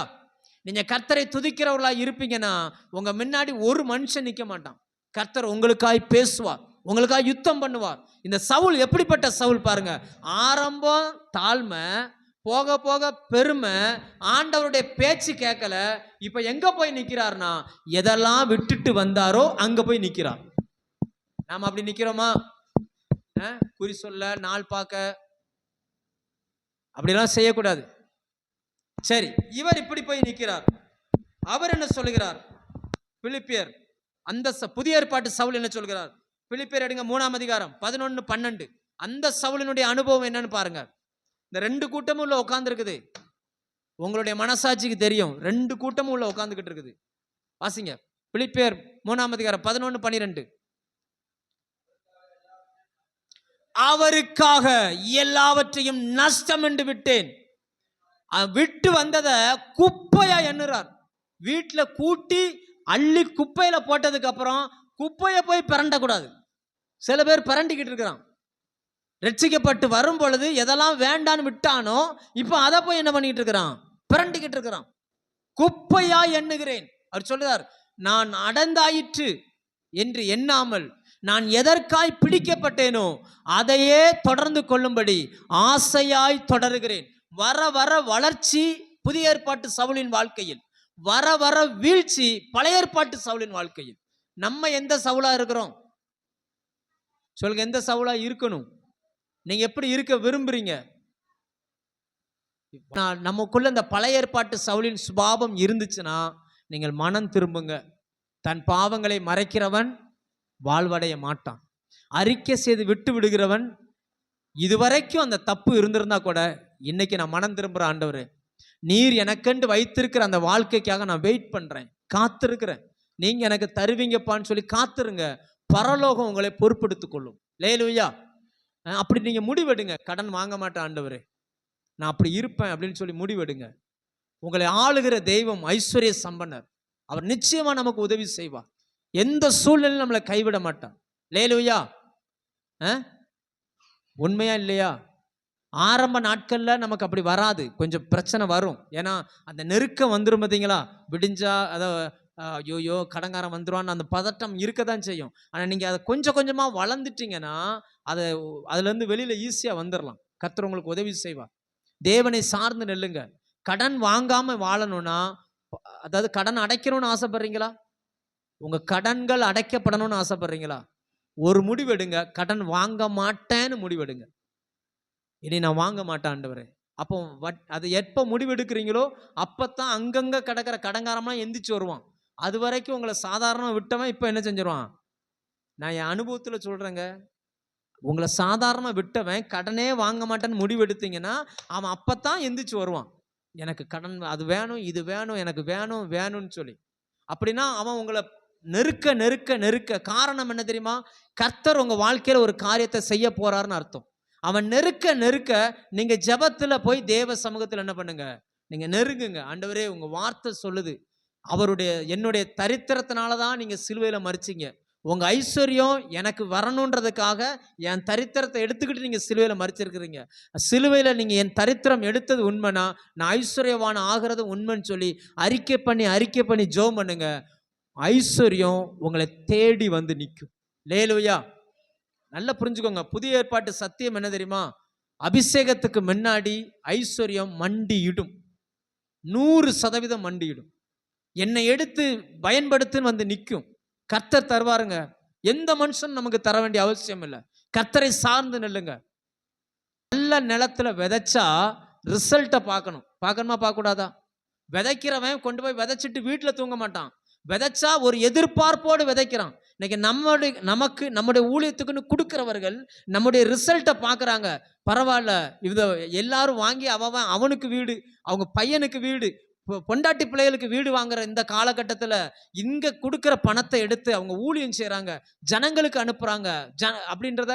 நீங்க கர்த்தரை துதிக்கிறவர்களா இருப்பீங்கன்னா உங்க முன்னாடி ஒரு மனுஷன் நிக்க மாட்டான். கர்த்தர் உங்களுக்காய் பேசுவார், உங்களுக்காக யுத்தம் பண்ணுவார். இந்த சவுல் எப்படிப்பட்ட சவுல் பாருங்க. ஆரம்பம் தாழ்மை, போக போக பெருமை, ஆண்டவருடைய பேச்சு கேட்கல. இப்ப எங்க போய் நிக்கிறார்னா, எதெல்லாம் விட்டுட்டு வந்தாரோ அங்க போய் நிக்கிறார். நாம அப்படி நிக்கிறோமா? குறி சொல்ல, நாள் பார்க்க அப்படிலாம் செய்யக்கூடாது. சரி, இவர் இப்படி போய் நிற்கிறார். அவர் என்ன சொல்லுகிறார்? பிலிப்பியர், அந்த புதிய ஏற்பாட்டு சவுல் என்ன சொல்கிறார்? பிலிப்பியர் எடுங்க 3ஆம் அதிகாரம் 11-12. அந்த சவுலினுடைய அனுபவம் என்னன்னு பாருங்க. இந்த 2 கூட்டமும் உள்ள உட்கார்ந்து இருக்குது. உங்களுடைய மனசாட்சிக்கு தெரியும், 2 கூட்டமும் உள்ள உட்கார்ந்துகிட்டு இருக்குது. வாசிங்க பிலிப்பியர் 3ஆம் அதிகாரம் 11-12. அவருக்காக எல்லாவற்றையும் நஷ்டம் என்று விட்டேன். விட்டு வந்ததை குப்பையா எண்ணுறார். வீட்டுல கூட்டி அள்ளி குப்பையில போட்டதுக்கு அப்புறம் குப்பையை போய் பிரண்டக்கூடாது. சில பேர் பிரண்டிக்கிட்டு இருக்கிறான். ரட்சிக்கப்பட்டு வரும் பொழுது எதெல்லாம் வேண்டான்னு விட்டானோ இப்ப அதை போய் என்ன பண்ணிட்டு இருக்கிறான்? பிரண்டிக்கிட்டு இருக்கிறான். குப்பையா எண்ணுகிறேன். அவர் சொல்லுறார், நான் அடர்ந்தாயிற்று என்று எண்ணாமல் நான் எதற்காய் பிடிக்கப்பட்டேனோ அதையே தொடர்ந்து கொள்ளும்படி ஆசையாய் தொடருகிறேன். வர வர வளர்ச்சி புதிய ஏற்பாட்டு சவுலின் வாழ்க்கையில், வர வர வீழ்ச்சி பழைய ஏற்பாட்டு சவுலின் வாழ்க்கையில். நம்ம எந்த சவுலா இருக்கிறோம் சொல்லுங்க? எந்த சவுலா இருக்கணும்? நீங்க எப்படி இருக்க விரும்புறீங்க? நமக்குள்ள இந்த பழைய ஏற்பாட்டு சவுலின் சுபாவம் இருந்துச்சுன்னா நீங்கள் மனம் திரும்புங்க. தன் பாவங்களை மறைக்கிறவன் வாழ்வடைய மாட்டான். அறிக்கை செய்து விட்டு விடுகிறவன், இதுவரைக்கும் அந்த தப்பு இருந்திருந்தா கூட இன்னைக்கு நான் மனம் திரும்புற ஆண்டவரே, நீர் எனக்கென்று வைத்திருக்கிற அந்த வாழ்க்கைக்காக நான் வெயிட் பண்றேன், காத்திருக்கிறேன், நீங்க எனக்கு தருவீங்கப்பான்னு சொல்லி காத்திருங்க. பரலோகம் உங்களை பொறுப்பெடுத்துக் கொள்ளும். லேலுயா. அப்படி நீங்க முடிவெடுங்க. கடன் வாங்க மாட்டேன் ஆண்டவரே, நான் அப்படி இருப்பேன் அப்படின்னு சொல்லி முடிவெடுங்க. உங்களை ஆளுகிற தெய்வம் ஐஸ்வர்ய சம்பன்னர். அவர் நிச்சயமா நமக்கு உதவி செய்வார். எந்த சூழ்நிலையும் நம்மளை கைவிட மாட்டான். லேலுயா. உண்மையா இல்லையா? ஆரம்ப நாட்கள்ல நமக்கு அப்படி வராது, கொஞ்சம் பிரச்சனை வரும். ஏன்னா அந்த நெருக்கம் வந்துடும் பார்த்தீங்களா? விடிஞ்சா அதை ஐயோ கடங்காரம் வந்துடுவான்னு அந்த பதட்டம் இருக்க தான் செய்யும். ஆனால் நீங்கள் அதை கொஞ்சம் கொஞ்சமாக வளர்ந்துட்டீங்கன்னா அதுலேருந்து வெளியில் ஈஸியாக வந்துடலாம். கர்த்தர் உங்களுக்கு உதவி செய்வார். தேவனை சார்ந்து நெல்லுங்க. கடன் வாங்காமல் வாழணும்னா, அதாவது கடன் அடைக்கணும்னு ஆசைப்படுறீங்களா? உங்கள் கடன்கள் அடைக்கப்படணும்னு ஆசைப்படுறீங்களா? ஒரு முடிவெடுங்க, கடன் வாங்க மாட்டேன்னு முடிவெடுங்க. இனி நான் வாங்க மாட்டேன் ஆண்டவரே. அப்போ அது எப்போ முடிவெடுக்கிறீங்களோ அப்போத்தான் அங்கங்கே கிடக்கிற கடங்காரம்லாம் எந்திரிச்சு வருவான். அது வரைக்கும் உங்களை சாதாரணமாக விட்டவன் இப்போ என்ன செஞ்சிருவான்? நான் என் அனுபவத்தில் சொல்றேங்க. உங்களை சாதாரண விட்டவன் கடனே வாங்க மாட்டேன்னு முடிவு எடுத்தீங்கன்னா அவன் அப்பத்தான் எந்திரிச்சு வருவான். எனக்கு கடன் அது வேணும், இது வேணும், எனக்கு வேணும் வேணும்னு சொல்லி. அப்படின்னா அவன் உங்களை நெருக்க நெருக்க நெருக்க காரணம் என்ன தெரியுமா? கர்த்தர் உங்க வாழ்க்கையில ஒரு காரியத்தை செய்ய போறாருன்னு அர்த்தம். அவன் நெருக்க நெருக்க நீங்க ஜெபத்துல போய் தேவ சமூகத்தில் என்ன பண்ணுங்க, நீங்க நெருங்குங்க. ஆண்டவரே உங்க வார்த்தை சொல்லுது, என்னுடைய தரித்திரத்தினால தான் நீங்க சிலுவையில மரிச்சீங்க. உங்க ஐஸ்வர்யம் எனக்கு வரணுன்றதுக்காக என் தரித்திரத்தை எடுத்துக்கிட்டு நீங்க சிலுவையில மரிச்சிருக்கிறீங்க. சிலுவையில நீங்க என் தரித்திரம் எடுத்தது உண்மைனா நான் ஐஸ்வர்யவான் ஆகிறது உண்மைன்னு சொல்லி அறிக்கை பண்ணி ஜெபம் பண்ணுங்க. ஐஸ்வர்யம் உங்களை தேடி வந்து நிற்கும். லேலுயா. நல்லா புரிஞ்சுக்கோங்க. புதிய ஏற்பாட்டு சத்தியம் என்ன தெரியுமா? அபிஷேகத்துக்கு முன்னாடி ஐஸ்வர்யம் மண்டியிடும், 100% மண்டியிடும். என்னை எடுத்து பயன்படுத்துன்னு வந்து நிற்கும். கர்த்தர் தருவாருங்க. எந்த மனுஷன் நமக்கு தர வேண்டிய அவசியம் இல்லை. கர்த்தரை சார்ந்து நெல்லுங்க. நல்ல நிலத்துல விதைச்சா ரிசல்ட்டை பார்க்கணுமா பார்க்கக்கூடாதா? விதைக்கிறவன் கொண்டு போய் விதைச்சிட்டு வீட்டில் தூங்க மாட்டான். விதைச்சா ஒரு எதிர்பார்ப்போடு விதைக்கிறான். இன்னைக்கு நம்முடைய ஊழியத்துக்குன்னு கொடுக்கிறவர்கள் நம்முடைய ரிசல்ட்டை பார்க்குறாங்க. பரவாயில்ல, இது எல்லாரும் வாங்கி அவனுக்கு வீடு, அவங்க பையனுக்கு வீடு, பொண்டாட்டி பிள்ளைகளுக்கு வீடு வாங்குற இந்த காலகட்டத்தில் இங்கே கொடுக்குற பணத்தை எடுத்து அவங்க ஊழியம் செய்கிறாங்க, ஜனங்களுக்கு அனுப்புகிறாங்க. அப்படின்றத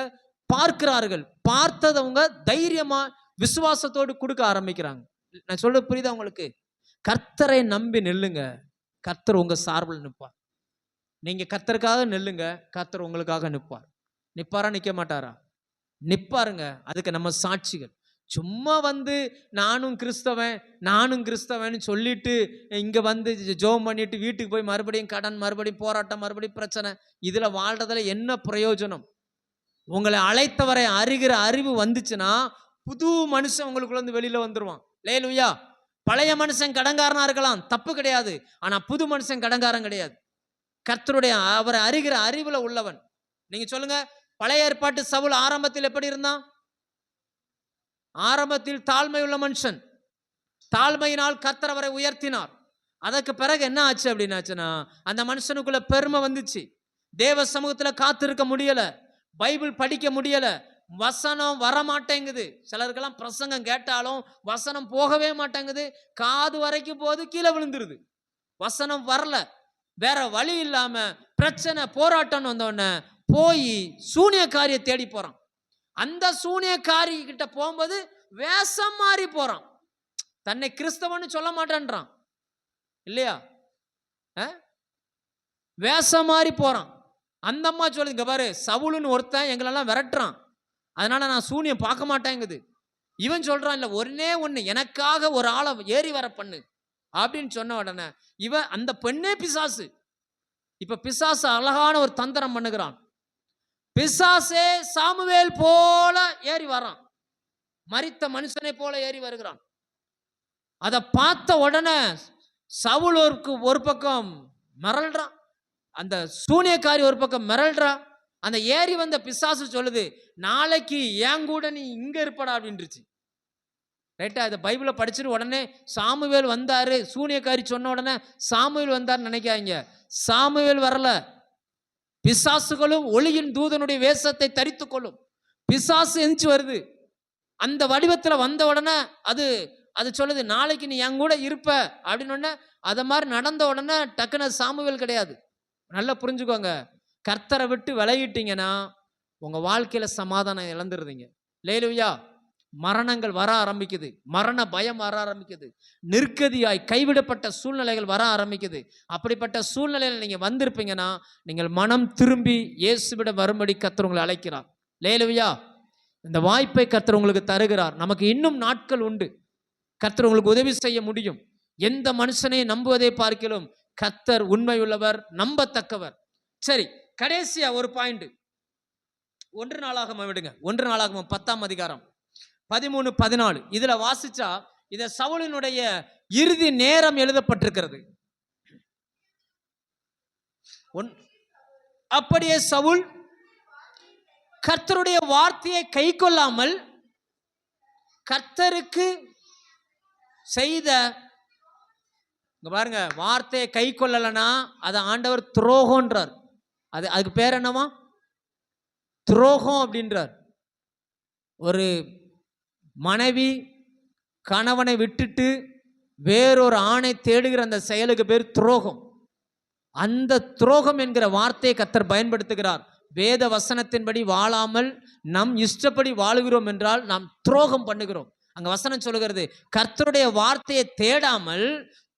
பார்க்கிறார்கள். பார்த்ததவங்க தைரியமாக விசுவாசத்தோடு கொடுக்க ஆரம்பிக்கிறாங்க. நான் சொல்ல புரியுதா உங்களுக்கு? கர்த்தரை நம்பி நெல்லுங்க. கர்த்தர் உங்க சார்பில் நிற்பார். நீங்க கர்த்தருக்காக நெல்லுங்க, கர்த்தர் உங்களுக்காக நிற்பார். நிற்பாரா நிற்க மாட்டாரா? நிற்பாருங்க. அதுக்கு நம்ம சாட்சிகள். சும்மா வந்து நானும் கிறிஸ்தவன் சொல்லிட்டு இங்க வந்து ஜெபம் பண்ணிட்டு வீட்டுக்கு போய் மறுபடியும் கடன், மறுபடியும் போராட்டம், மறுபடியும் பிரச்சனை, இதுல வாழ்றதுல என்ன பிரயோஜனம்? உங்களை அழைத்தவரை அறிகிற அறிவு வந்துச்சுன்னா புது மனுஷன் உங்களுக்குள்ள இருந்து வெளியில வந்துருவான். லேலுயா. பழைய மனுஷன் கடங்காரனா இருக்கலாம், தப்பு கிடையாது. ஆனா புது மனுஷன் கடங்காரன் கிடையாது. கர்த்தருடைய அவரை அறிகிற அறிவுல உள்ளவன். நீங்க சொல்லுங்க, பழைய ஏற்பாட்டு சவுல் ஆரம்பத்தில் எப்படி இருந்தான்? ஆரம்பத்தில் தாழ்மை உள்ள மனுஷன். தாழ்மையினால் கர்த்தர் அவரை உயர்த்தினார். அதற்கு பிறகு என்ன ஆச்சு அப்படின்னாச்சுன்னா, அந்த மனுஷனுக்குள்ள பெருமை வந்துச்சு. தேவ சமூகத்துல காத்திருக்க முடியல, பைபிள் படிக்க முடியல, வசனம் வர மாட்டேங்குது. சிலருக்கெல்லாம் பிரசங்கம் கேட்டாலும் வசனம் போகவே மாட்டேங்குது. காது வரைக்கும் போது கீழே விழுந்துருது. வசனம் வரல. வேற வழி இல்லாம பிரச்சனை, போராட்டம் வந்தோடனே போய் சூனியக்காரியை தேடி போறான். அந்த சூனியக்காரி கிட்ட போகும்போது வேஷம் மாறி போறான். தன்னை கிறிஸ்தவன்னு சொல்ல மாட்டேன்றான் இல்லையா? வேஷம் மாறி போறான். அந்த அம்மா சொல்லுது, இங்க பாரு, சவுலுன்னு ஒருத்தன் எங்களெல்லாம் விரட்டுறான், அதனால நான் சூனியம் பார்க்க மாட்டேங்குது. இவன் சொல்றான், இல்ல ஒன்னே ஒண்ணு, எனக்காக ஒரு ஆளை ஏறி வர பண்ணு அப்படின்னு சொன்ன உடனே இவன், அந்த பெண்ணே பிசாசு. இப்ப பிசாசு அழகான ஒரு தந்திரம் பண்ணுகிறான். பிசாசே சாமுவேல் போல ஏறி வரான், மரித்த மனுஷனை போல ஏறி வருகிறான். அதை பார்த்த உடனே சவுலுக்கு ஒரு பக்கம் மிரள்றான், அந்த சூனியக்காரி ஒரு பக்கம் மிரள்றா. அந்த ஏறி வந்த பிசாசு சொல்லுது, நாளைக்கு ஏன் கூட நீ இங்க இருப்படா அப்படின்றுச்சு. ரைட்டா? இதை பைபிளை படிச்சுட்டு உடனே சாமுவேல் வந்தாரு, சூனியக்காரி சொன்ன உடனே சாமுவேல் வந்தாருன்னு நினைக்காதீங்க. சாமுவேல் வரல. பிசாசுகளும் ஒளியின் தூதனுடைய வேஷத்தை தரித்து கொள்ளும். பிசாசு எந்திச்சு வருது. அந்த வடிவத்தில் வந்த உடனே அது சொல்லுது, நாளைக்கு நீ என் கூட இருப்ப அப்படின்னு உடனே அதை மாதிரி நடந்த உடனே டக்குன்னு சாமுவேல் கிடையாது. நல்லா புரிஞ்சுக்கோங்க. கர்த்தரை விட்டு விலகிட்டீங்கன்னா உங்க வாழ்க்கையில சமாதானம் இழந்துருதீங்க. லேலுயா. மரணங்கள் வர ஆரம்பிக்குது, மரண பயம் வர ஆரம்பிக்குது, நிற்கதியாய் கைவிடப்பட்ட சூழ்நிலைகள் வர ஆரம்பிக்குது. அப்படிப்பட்ட சூழ்நிலையில் நீங்க வந்திருப்பீங்கன்னா நீங்கள் மனம் திரும்பி இயேசுவிடம் வரும்படி கர்த்தர் உங்களை அழைக்கிறார். லேலுயா. இந்த வாய்ப்பை கர்த்தர் உங்களுக்கு தருகிறார். நமக்கு இன்னும் நாட்கள் உண்டு. கர்த்தர் உங்களுக்கு உதவி செய்ய முடியும். எந்த மனுஷனையும் நம்புவதை பார்க்கிலும் கர்த்தர் உண்மை உள்ளவர், நம்பத்தக்கவர். சரி, கடைசியா ஒரு பாயிண்ட். 1 நாளாகமம் விடுங்க. 1 நாளாகமம் 10ஆம் அதிகாரம் 13-14 இதுல வாசிச்சா இத சவுலினுடைய இறுதி நேரம் எழுதப்பட்டிருக்கிறது. அப்படியே சவுல் கர்த்தருடைய வார்த்தையை கை கொள்ளாமல் கர்த்தருக்கு செய்த, பாருங்க, வார்த்தையை கை கொள்ளலனா அதை ஆண்டவர் துரோகம்ன்றார். அதுக்கு பேர் என்னவா? துரோகம் அப்படின்றார். ஒரு மனைவி கணவனை விட்டுட்டு வேறொரு ஆணை தேடுகிற அந்த செயலுக்கு பேர் துரோகம். அந்த துரோகம் என்கிற வார்த்தையை கர்த்தர் பயன்படுத்துகிறார். வேத வசனத்தின்படி வாழாமல் நம் இஷ்டப்படி வாழுகிறோம் என்றால் நாம் துரோகம் பண்ணுகிறோம். அங்க வசனம் சொல்லுகிறது, கர்த்தருடைய வார்த்தையை தேடாமல்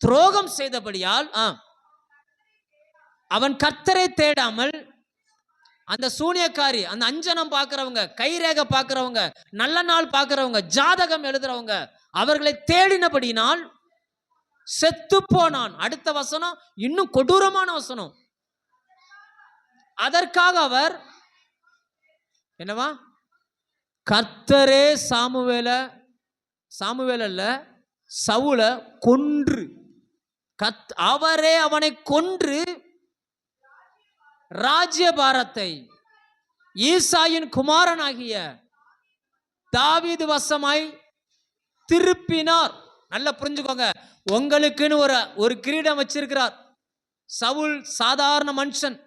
துரோகம் செய்தபடியால் அவன் கர்த்தரை தேடாமல் அந்த சூனியக்காரி, அந்த அஞ்சனம் பார்க்கிறவங்க, கைரேகை பார்க்கிறவங்க, நல்ல நாள் பார்க்கிறவங்க, ஜாதகம் எழுதுறவங்க, அவர்களை தேடினபடினால் செத்து போனான். அடுத்த வசனம் இன்னும் கொடூரமான வசனம். அதற்காக அவர் என்னவா, கர்த்தரே சாமுவேல் அல்ல சவுல கொன்று, அவரே அவனை கொன்று ராஜ்யபாரத்தை ஈசாயின் குமாரனாகிய தாவீது வசமாய் திருப்பினார். நல்லா புரிஞ்சுக்கோங்க, உங்களுக்குன்னு ஒரு கிரீடம் வச்சிருக்கிறார். சவுல் சாதாரண மனுஷன்,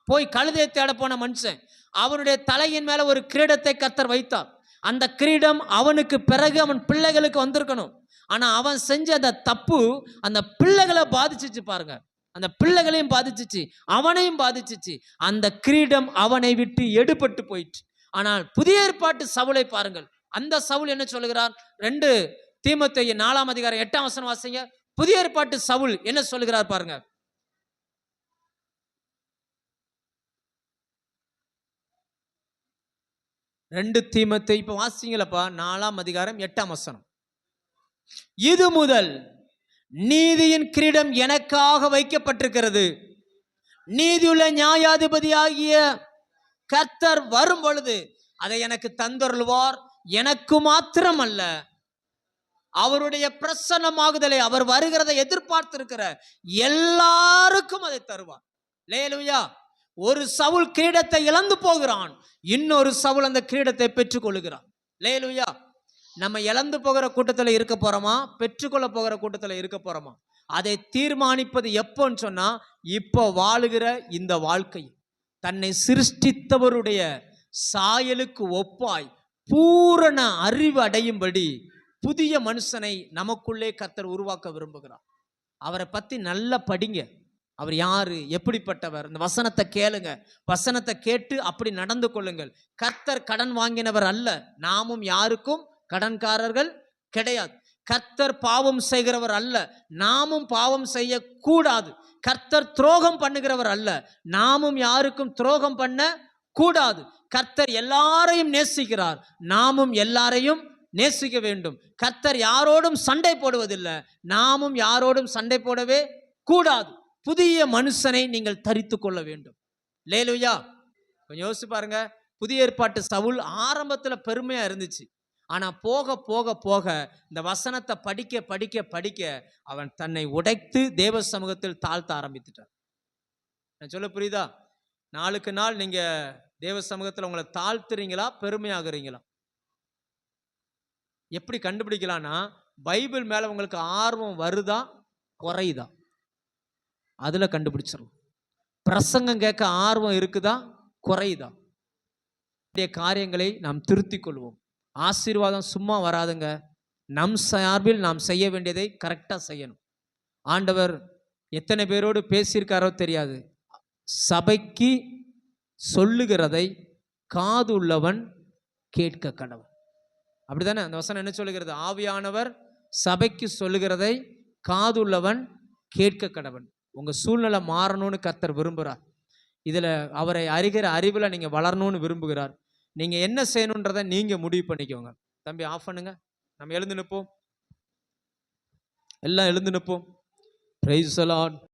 போய் கழுதை தேட போன மனுஷன். அவனுடைய தலையின் மேல ஒரு கிரீடத்தை கர்த்தர் வைத்தார். அந்த கிரீடம் அவனுக்கு பிறகு அவன் பிள்ளைகளுக்கு வந்திருக்கணும். ஆனா அவன் செஞ்ச அந்த தப்பு அந்த பிள்ளைகளை பாதிச்சிச்சு பாருங்க. அந்த பிள்ளைகளையும் பாதிச்சிச்சு, அவனையும் பாதிச்சிச்சு. அந்த கிரீடம் அவனை விட்டு எடுபட்டு போயிற்று. ஆனால் புதிய ஏற்பாட்டு சவுலை பாருங்கள். அந்த சவுல் என்ன சொல்லுகிறார்? 2 தீமோத்தேயு 4ஆம் அதிகாரம் 8ஆம் வசனம் வாசிங்க. புதிய ஏற்பாட்டு சவுல் என்ன சொல்லுகிறார் பாருங்க. 2 தீமோத்தேயு இப்ப வாசிங்களப்பா, 4ஆம் அதிகாரம் 8ஆம் வசனம். இது முதல் நீதியின் கிரீடம் எனக்காக வைக்கப்பட்டிருக்கிறது. நீதியுள்ள நியாயாதிபதியாகிய கர்த்தர் வரும் பொழுது அதை எனக்கு தந்தருள்வார். எனக்கு மாத்திரம் அல்ல, அவருடைய பிரசன்னமாகுதலை, அவர் வருகிறதை எதிர்பார்த்திருக்கிற எல்லாருக்கும் அதை தருவார். அல்லேலூயா. ஒரு சவுல் கிரீடத்தை இழந்து போகிறான், இன்னொரு சவுல் அந்த கிரீடத்தை பெற்றுக் கொள்கிறான். அல்லேலூயா. நம்ம இழந்து போகிற கூட்டத்தில் இருக்க போறோமா, பெற்றுக்கொள்ள போகிற கூட்டத்தில் இருக்க போறோமா? அதை தீர்மானிப்பது எப்போன்னு சொன்னா, இப்போ வாழுகிற இந்த வாழ்க்கை தன்னை சிருஷ்டித்தவருடைய சாயலுக்கு ஒப்பாய் பூரண அறிவு அடையும்படி புதிய மனுஷனை நமக்குள்ளே கர்த்தர் உருவாக்க விரும்புகிறார். அவரை பத்தி நல்லா படிங்க. அவர் யாரு, எப்படிப்பட்டவர், இந்த வசனத்தை கேளுங்க. வசனத்தை கேட்டு அப்படி நடந்து கொள்ளுங்கள். கர்த்தர் கடன் வாங்கினவர் அல்ல, நாமும் யாருக்கும் கடன்காரர்கள் கிடையாது. கர்த்தர் பாவம் செய்கிறவர் அல்ல, நாமும் பாவம் செய்ய கூடாது. கர்த்தர் துரோகம் பண்ணுகிறவர் அல்ல, நாமும் யாருக்கும் துரோகம் பண்ண கூடாது. கர்த்தர் எல்லாரையும் நேசிக்கிறார், நாமும் எல்லாரையும் நேசிக்க வேண்டும். கர்த்தர் யாரோடும் சண்டை போடுவதில்லை, நாமும் யாரோடும் சண்டை போடவே கூடாது. புதிய மனுஷனை நீங்கள் தரித்து கொள்ள வேண்டும். அல்லேலூயா. கொஞ்சம் யோசிச்சு பாருங்க. புதிய ஏற்பாட்டு சவுல் ஆரம்பத்துல பெருமையா இருந்துச்சு. ஆனா போக போக போக இந்த வசனத்தை படிக்க படிக்க படிக்க அவன் தன்னை உடைத்து தேவ சமூகத்தில் தாழ்த்த ஆரம்பித்துட்டான். நான் சொல்ல புரியுதா? நாளுக்கு நாள் நீங்க தேவ சமூகத்தில் உங்களை தாழ்த்துறீங்களா, பெருமையாகிறீங்களா? எப்படி கண்டுபிடிக்கலாம்னா, பைபிள் மேல உங்களுக்கு ஆர்வம் வருதா குறையுதா, அதுல கண்டுபிடிச்சிடலாம். பிரசங்கம் கேட்க ஆர்வம் இருக்குதா குறையுதா, காரியங்களை நாம் திருத்திக் கொள்வோம். ஆசீர்வாதம் சும்மா வராதுங்க. நம் சார்பில் நாம் செய்ய வேண்டியதை கரெக்டாக செய்யணும். ஆண்டவர் எத்தனை பேரோடு பேசியிருக்காரோ தெரியாது. சபைக்கு சொல்லுகிறதை காது உள்ளவன் கேட்க கடவன். அப்படிதானே அந்த வசனம் என்ன சொல்லுகிறது? ஆவியானவர் சபைக்கு சொல்லுகிறதை காது உள்ளவன் கேட்க கடவன். உங்க சூழ்நிலை மாறணும்னு கர்த்தர் விரும்புகிறார். இதுல அவரை அறிகிற அறிவில் நீங்க வளரணும்னு விரும்புகிறார். நீங்க என்ன செய்யணுன்றதை நீங்க முடிவு பண்ணிக்கோங்க. தம்பி ஆஃப் பண்ணுங்க. நம்ம எழுந்து நிற்போம், எல்லாம் எழுந்து நிற்போம். Praise the Lord.